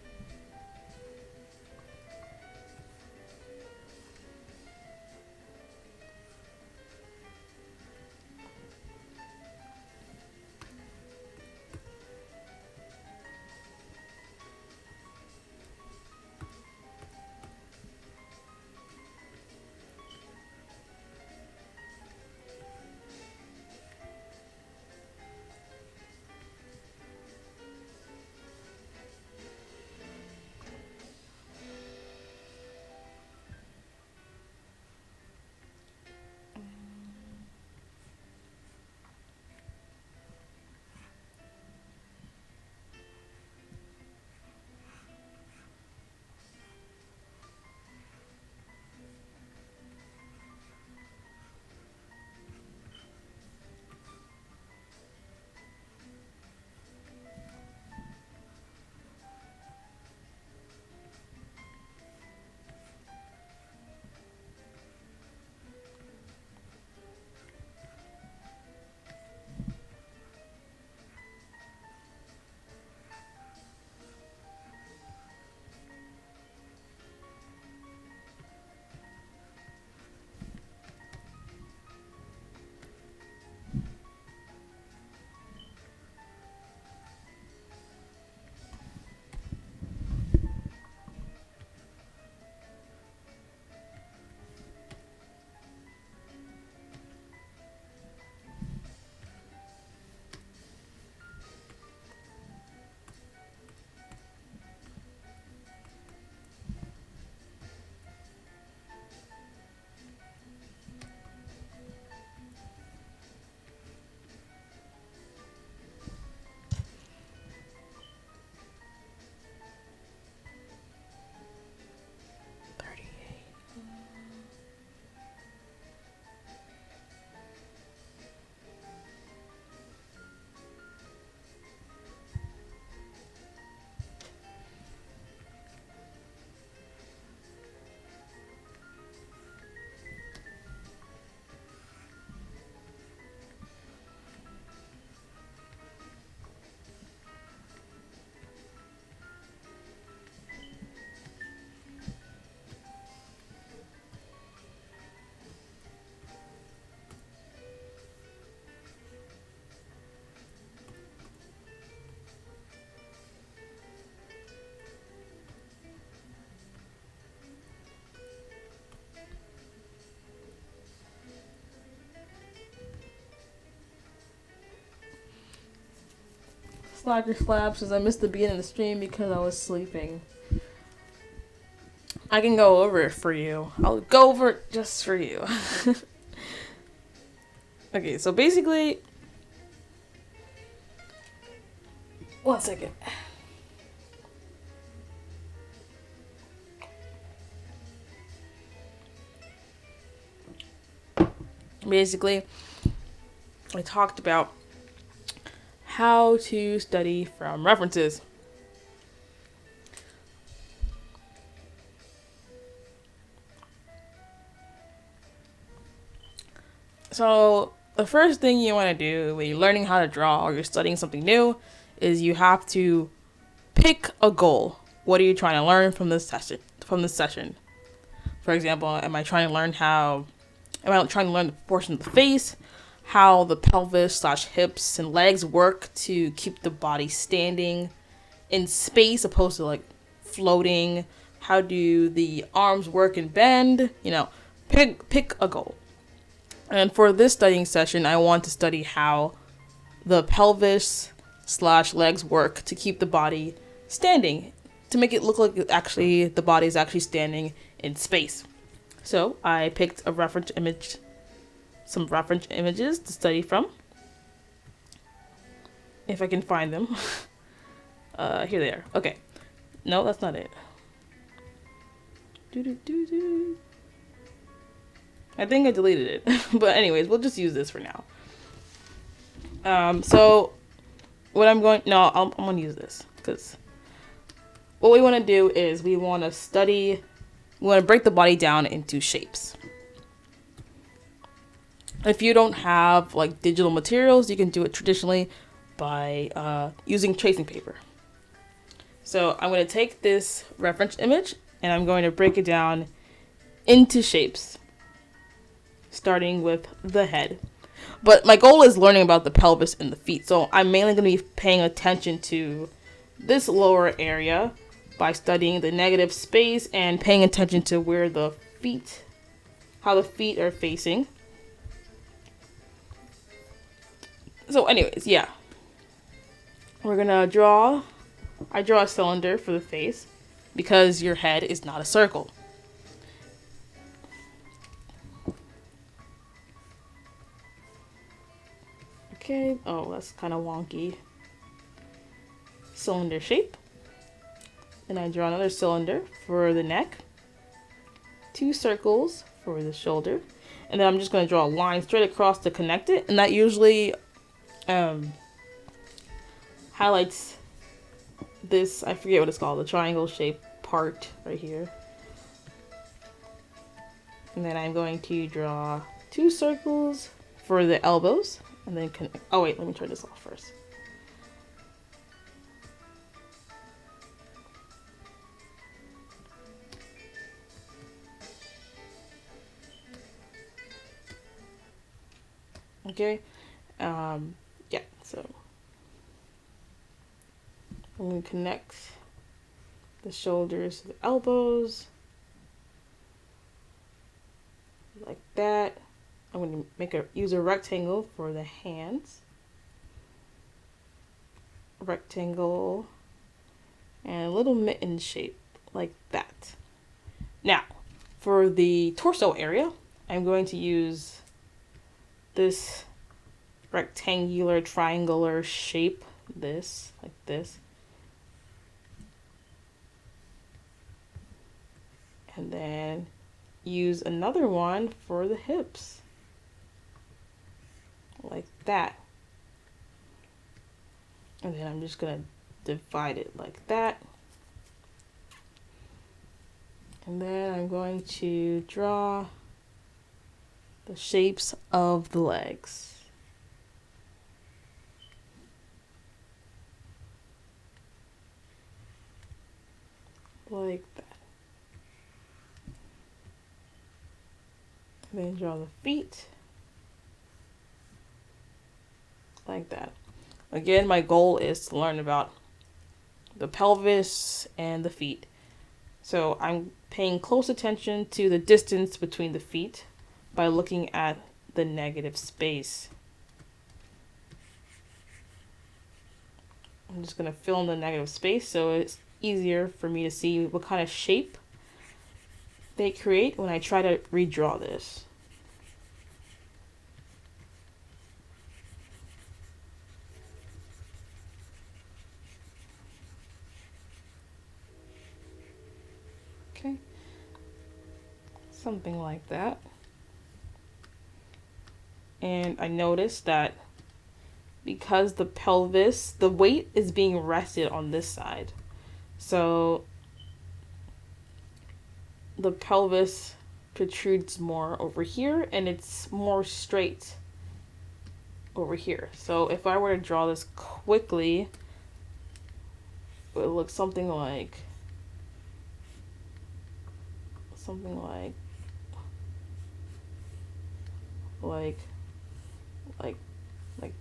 S2: Slacker slap says I missed the beginning of the stream because I was sleeping. I can go over it for you. I'll go over it just for you. Okay, so basically... One second. Basically, I talked about how to study from references. So the first thing you want to do when you're learning how to draw or you're studying something new is you have to pick a goal. What are you trying to learn from this session? For example, am I trying to learn the proportion of the face, how the pelvis / hips and legs work to keep the body standing in space opposed to like floating? How do the arms work and bend? Pick a goal. And for this studying session, I want to study how the pelvis / legs work to keep the body standing, to make it look like the body is actually standing in space. So I picked some reference images to study from. If I can find them. Here they are. Okay. No, that's not it. I think I deleted it. But anyways, we'll just use this for now. So what I'm going to use this because what we want to do is we want to study we want to break the body down into shapes. If you don't have like digital materials, you can do it traditionally by using tracing paper. So I'm going to take this reference image and I'm going to break it down into shapes, starting with the head. But my goal is learning about the pelvis and the feet. So I'm mainly going to be paying attention to this lower area by studying the negative space and paying attention to where the feet, how the feet are facing. So anyways, yeah. We're going to draw, I draw a cylinder for the face because your head is not a circle. Okay, oh, that's kind of wonky. Cylinder shape. And I draw another cylinder for the neck. 2 circles for the shoulder. And then I'm just going to draw a line straight across to connect it. And that usually highlights this, I forget what it's called, the triangle shape part right here. And then I'm going to draw 2 circles for the elbows. And then connect. Oh wait, let me turn this off first. Okay, yeah, so I'm going to connect the shoulders to the elbows, like that. I'm going to use a rectangle for the hands, rectangle, and a little mitten shape, like that. Now, for the torso area, I'm going to use this rectangular triangular shape, this, like this. And then use another one for the hips, like that. And then I'm just gonna divide it like that. And then I'm going to draw the shapes of the legs. Like that. And then draw the feet. Like that. Again, my goal is to learn about the pelvis and the feet. So I'm paying close attention to the distance between the feet by looking at the negative space. I'm just going to fill in the negative space so it's easier for me to see what kind of shape they create when I try to redraw this. Okay, something like that. And I noticed that because the pelvis, the weight is being rested on this side. So the pelvis protrudes more over here and it's more straight over here. So if I were to draw this quickly, it would look something like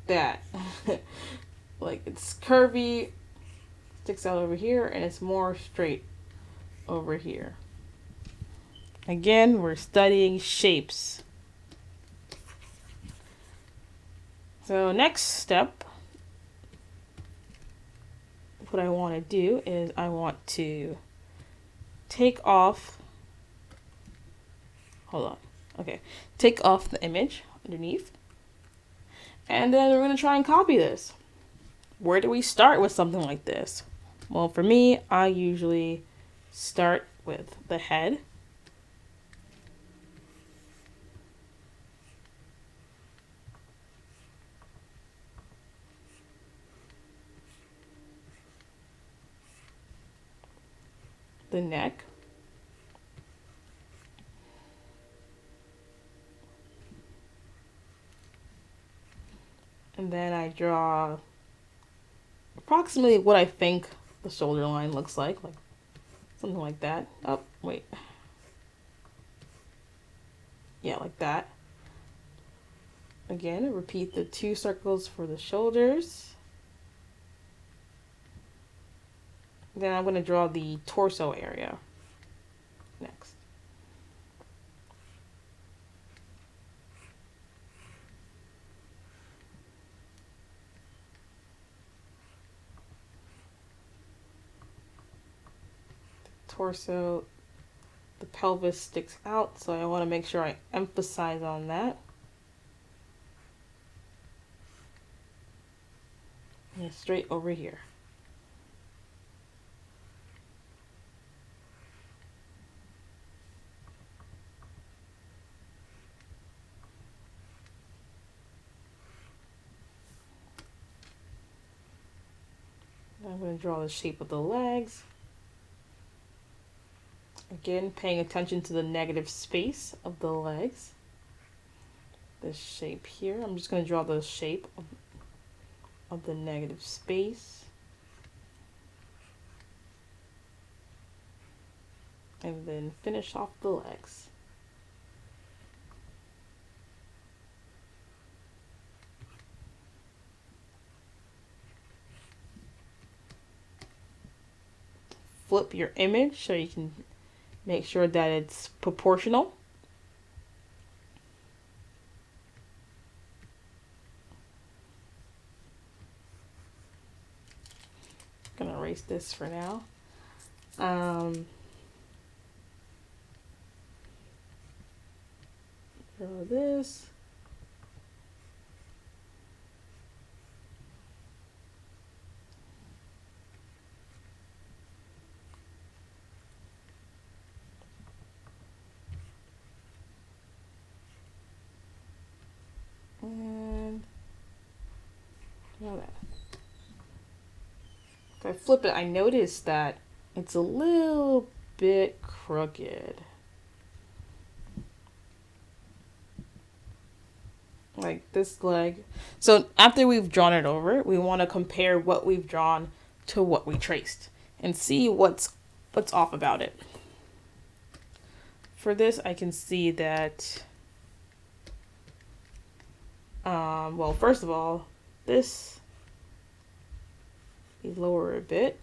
S2: that. Like it's curvy, sticks out over here, and it's more straight over here. Again, we're studying shapes. So next step, what I want to do is I want to take off, take off the image underneath. And then we're going to try and copy this. Where do we start with something like this? Well, for me, I usually start with the head. The neck. And then I draw approximately what I think the shoulder line looks like something like that. Oh, wait. Yeah, like that. Again, repeat the 2 circles for the shoulders. Then I'm going to draw the torso area next. Torso, the pelvis sticks out, so I want to make sure I emphasize on that. And straight over here. I'm going to draw the shape of the legs. Again, paying attention to the negative space of the legs. This shape here, I'm just going to draw the shape of the negative space. And then finish off the legs. Flip your image so you can make sure that it's proportional. I'm gonna erase this for now. Draw this. And draw that. If I flip it, I notice that it's a little bit crooked. Like this leg. So after we've drawn it over, we want to compare what we've drawn to what we traced and see what's off about it. For this, I can see that, well, first of all, this, we lower a bit,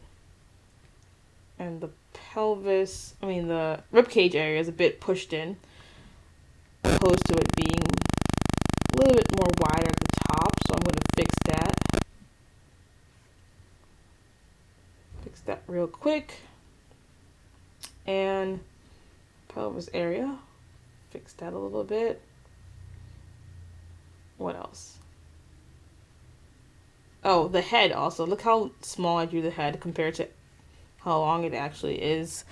S2: and the pelvis, the ribcage area is a bit pushed in, opposed to it being a little bit more wider at the top, so I'm going to fix that. Fix that real quick. And pelvis area, fix that a little bit. What else? Oh, the head also. Look how small I drew the head compared to how long it actually is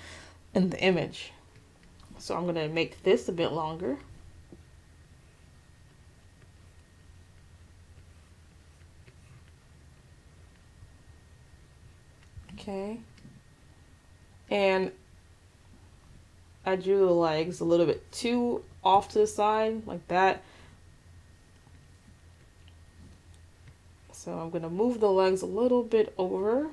S2: in the image. So I'm going to make this a bit longer. Okay. And I drew the legs a little bit too off to the side, like that. So I'm going to move the legs a little bit over.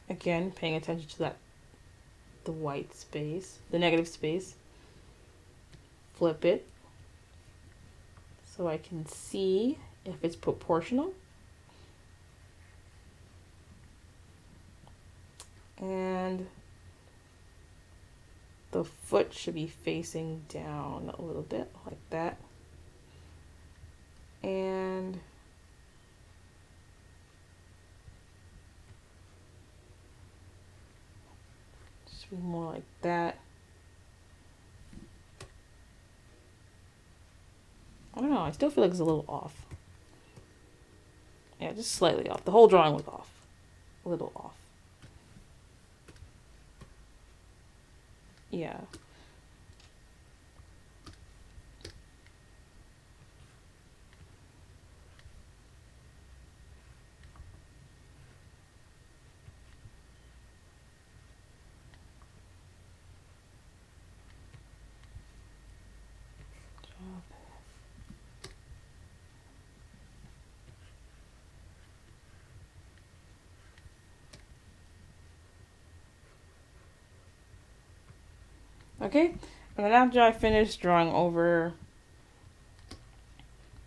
S2: Again, paying attention to that, the white space, the negative space. Flip it so I can see if it's proportional. And the foot should be facing down a little bit like that. And should be more like that. I don't know, I still feel like it's a little off. Yeah, just slightly off. The whole drawing was off. A little off. Yeah. Okay, and then after I finish drawing over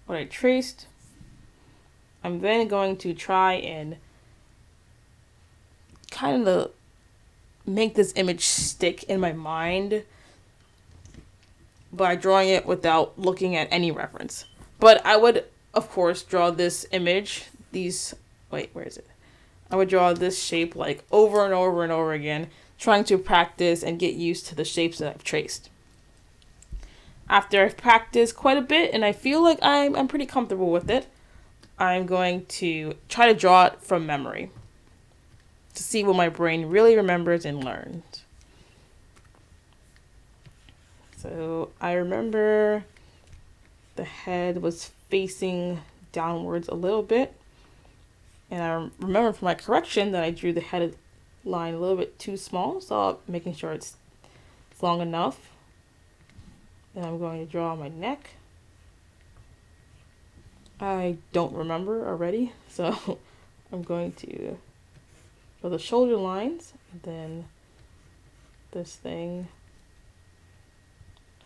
S2: what I traced, I'm then going to try and kind of make this image stick in my mind by drawing it without looking at any reference. But I would, of course, draw this image, wait, where is it? I would draw this shape like over and over and over again, trying to practice and get used to the shapes that I've traced. After I've practiced quite a bit and I feel like I'm pretty comfortable with it, I'm going to try to draw it from memory to see what my brain really remembers and learns. So I remember the head was facing downwards a little bit. And I remember from my correction that I drew the head line a little bit too small, so I'm making sure it's long enough. Then I'm going to draw my neck. I don't remember already, so I'm going to draw the shoulder lines, and then this thing.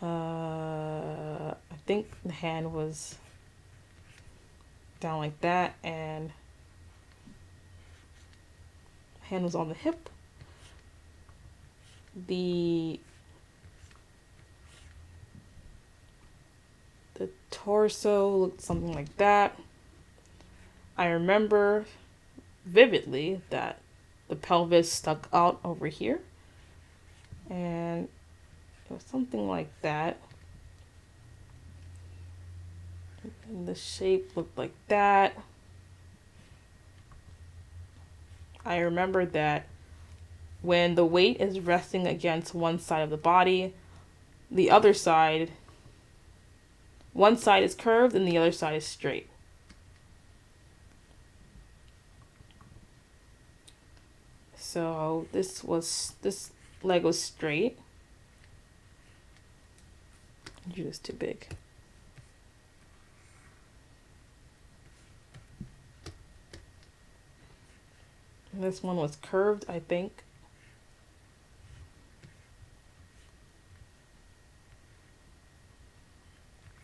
S2: I think the hand was down like that, and hand was on the hip. The torso looked something like that. I remember vividly that the pelvis stuck out over here, and it was something like that. And the shape looked like that. I remember that when the weight is resting against one side of the body, the other side, one side is curved and the other side is straight. So this leg was straight. You're just too big. And this one was curved, I think.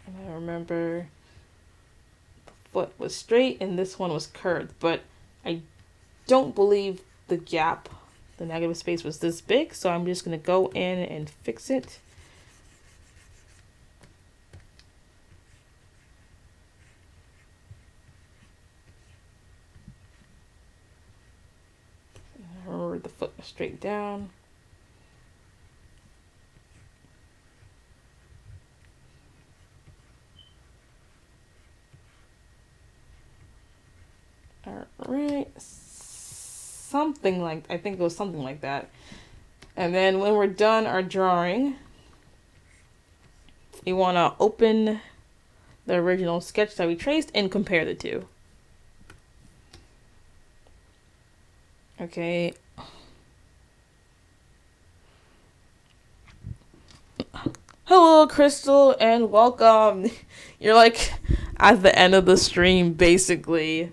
S2: And I remember the foot was straight and this one was curved, but I don't believe the gap, the negative space was this big, so I'm just going to go in and fix it. I remember the foot was straight down. Alright, I think it was something like that. And then when we're done our drawing, we want to open the original sketch that we traced and compare the two. Okay. Hello, Crystal, and welcome. You're like at the end of the stream, basically.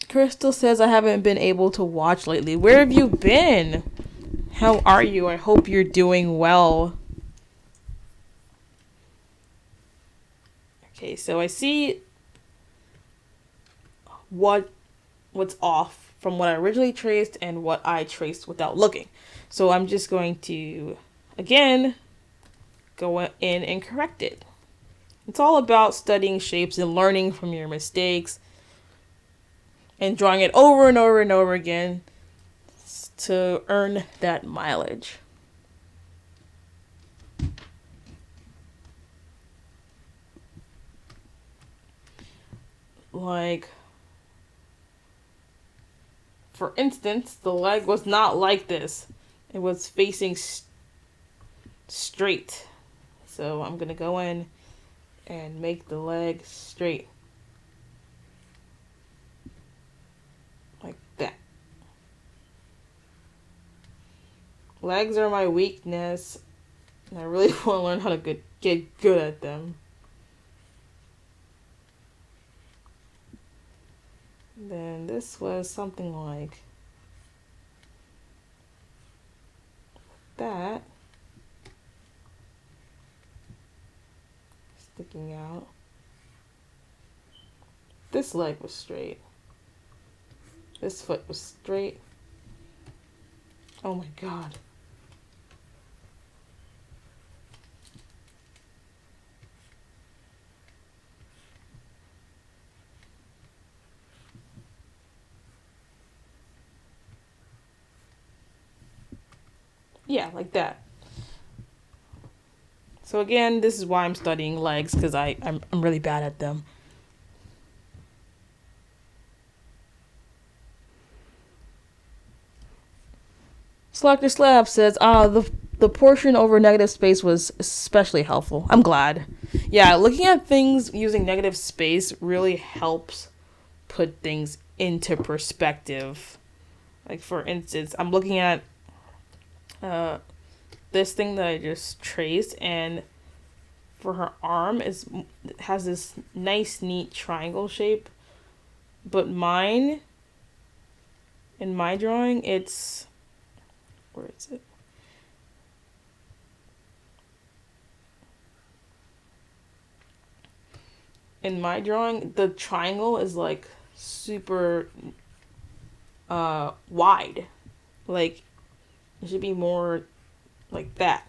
S2: Crystal says, I haven't been able to watch lately. Where have you been? How are you? I hope you're doing well. Okay, so I see what's off from what I originally traced and what I traced without looking. So I'm just going to, again, go in and correct it. It's all about studying shapes and learning from your mistakes and drawing it over and over and over again to earn that mileage. Like, for instance, the leg was not like this. It was facing straight. So I'm going to go in and make the leg straight. Like that. Legs are my weakness, and I really want to learn how to get good at them. Then this was something like that, sticking out. This leg was straight. This foot was straight. Oh my God. Yeah, like that. So again, this is why I'm studying legs, because I'm really bad at them. Slacker Slab says, the portion over negative space was especially helpful. I'm glad. Yeah, looking at things using negative space really helps put things into perspective. Like, for instance, I'm looking at this thing that I just traced, and for her arm has this nice, neat triangle shape. But mine, in my drawing, it's... Where is it? In my drawing, the triangle is like super wide. Like, it should be more like that.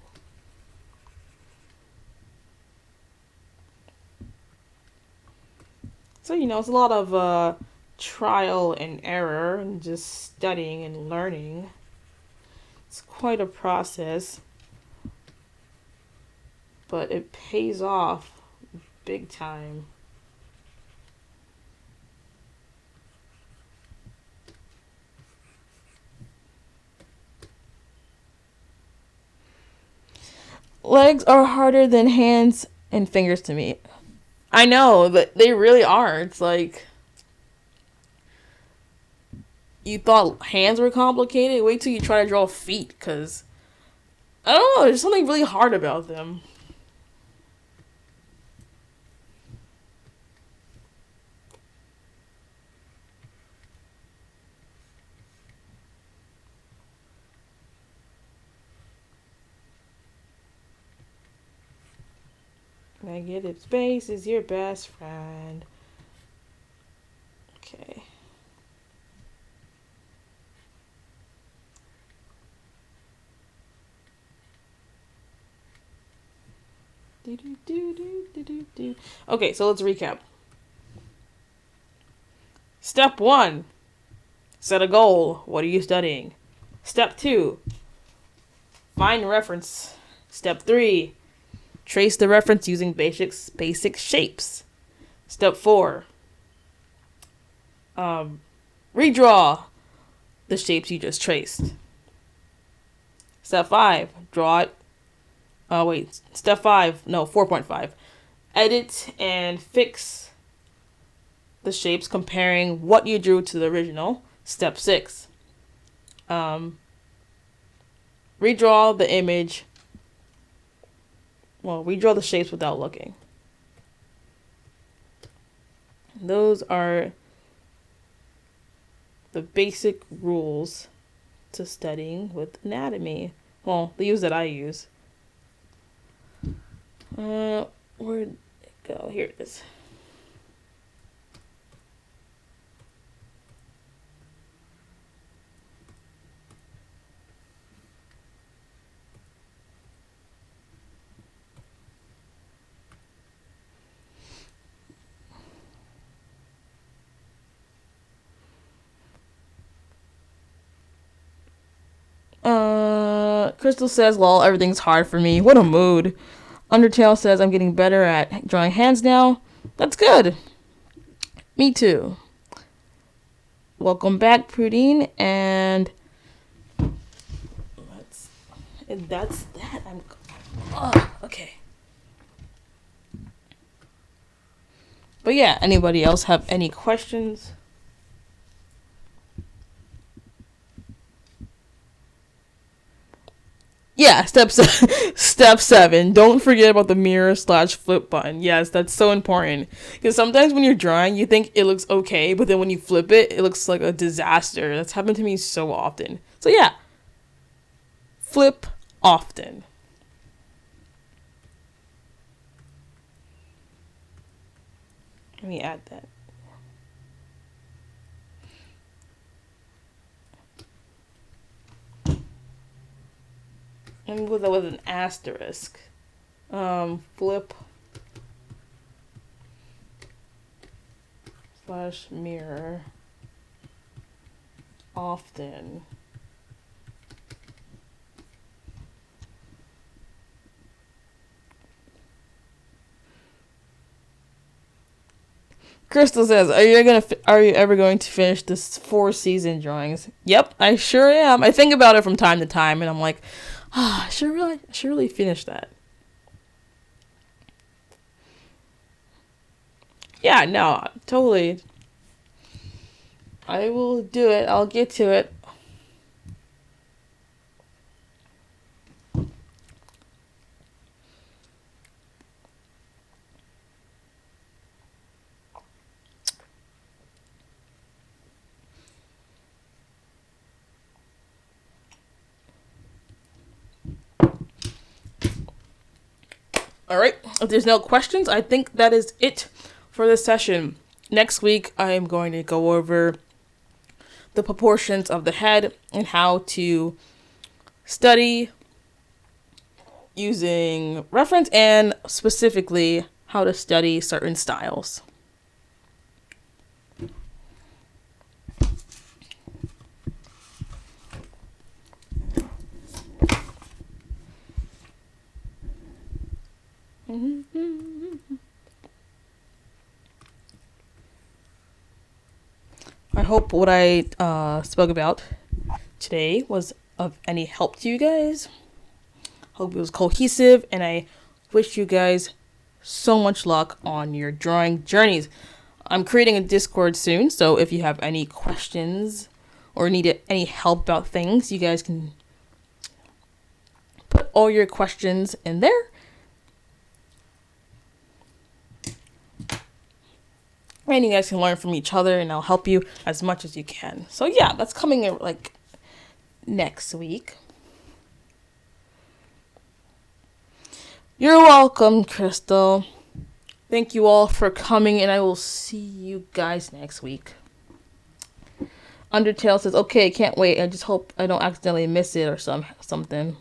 S2: So, it's a lot of trial and error and just studying and learning. It's quite a process, but it pays off big time. Legs are harder than hands and fingers to me. I know, but they really are. It's like, you thought hands were complicated? Wait till you try to draw feet, because I don't know, there's something really hard about them. Negative space is your best friend. Okay. Okay, so let's recap. Step 1. Set a goal. What are you studying? Step 2. Find reference. Step 3. Trace the reference using basic shapes. Step 4. Redraw the shapes you just traced. Step 5. Draw it. Step 5. No, 4.5. Edit and fix the shapes comparing what you drew to the original. Step 6. Redraw the image. Well, redraw the shapes without looking. Those are the basic rules to studying with anatomy. Well, the use that I use. Where'd it go? Here it is. Crystal says, lol, everything's hard for me. What a mood. Undertale says, I'm getting better at drawing hands now. That's good. Me too. Welcome back, Prudine. And that's that. Okay. But yeah, anybody else have any questions? Yeah, step 7. Don't forget about the mirror/flip button. Yes, that's so important. Because sometimes when you're drawing, you think it looks okay, but then when you flip it, it looks like a disaster. That's happened to me so often. So yeah, flip often. Let me add that. And with an asterisk. Flip / mirror often. Crystal says, "Are you ever going to finish this 4-season drawings?" Yep, I sure am. I think about it from time to time, and I'm like, I should really finish that. Yeah, no, totally. I will do it. I'll get to it. All right. If there's no questions, I think that is it for this session. Next week, I am going to go over the proportions of the head and how to study using reference, and specifically how to study certain styles. I hope what I spoke about today was of any help to you guys. Hope it was cohesive, and I wish you guys so much luck on your drawing journeys. I'm creating a Discord soon, so if you have any questions or need any help about things, you guys can put all your questions in there. And you guys can learn from each other, and I'll help you as much as you can. So yeah, that's coming in like next week. You're welcome, Crystal. Thank you all for coming, and I will see you guys next week. Undertale says, "Okay, can't wait. I just hope I don't accidentally miss it or something."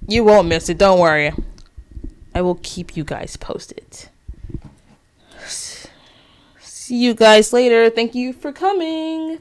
S2: You won't miss it. Don't worry. I will keep you guys posted. See you guys later. Thank you for coming.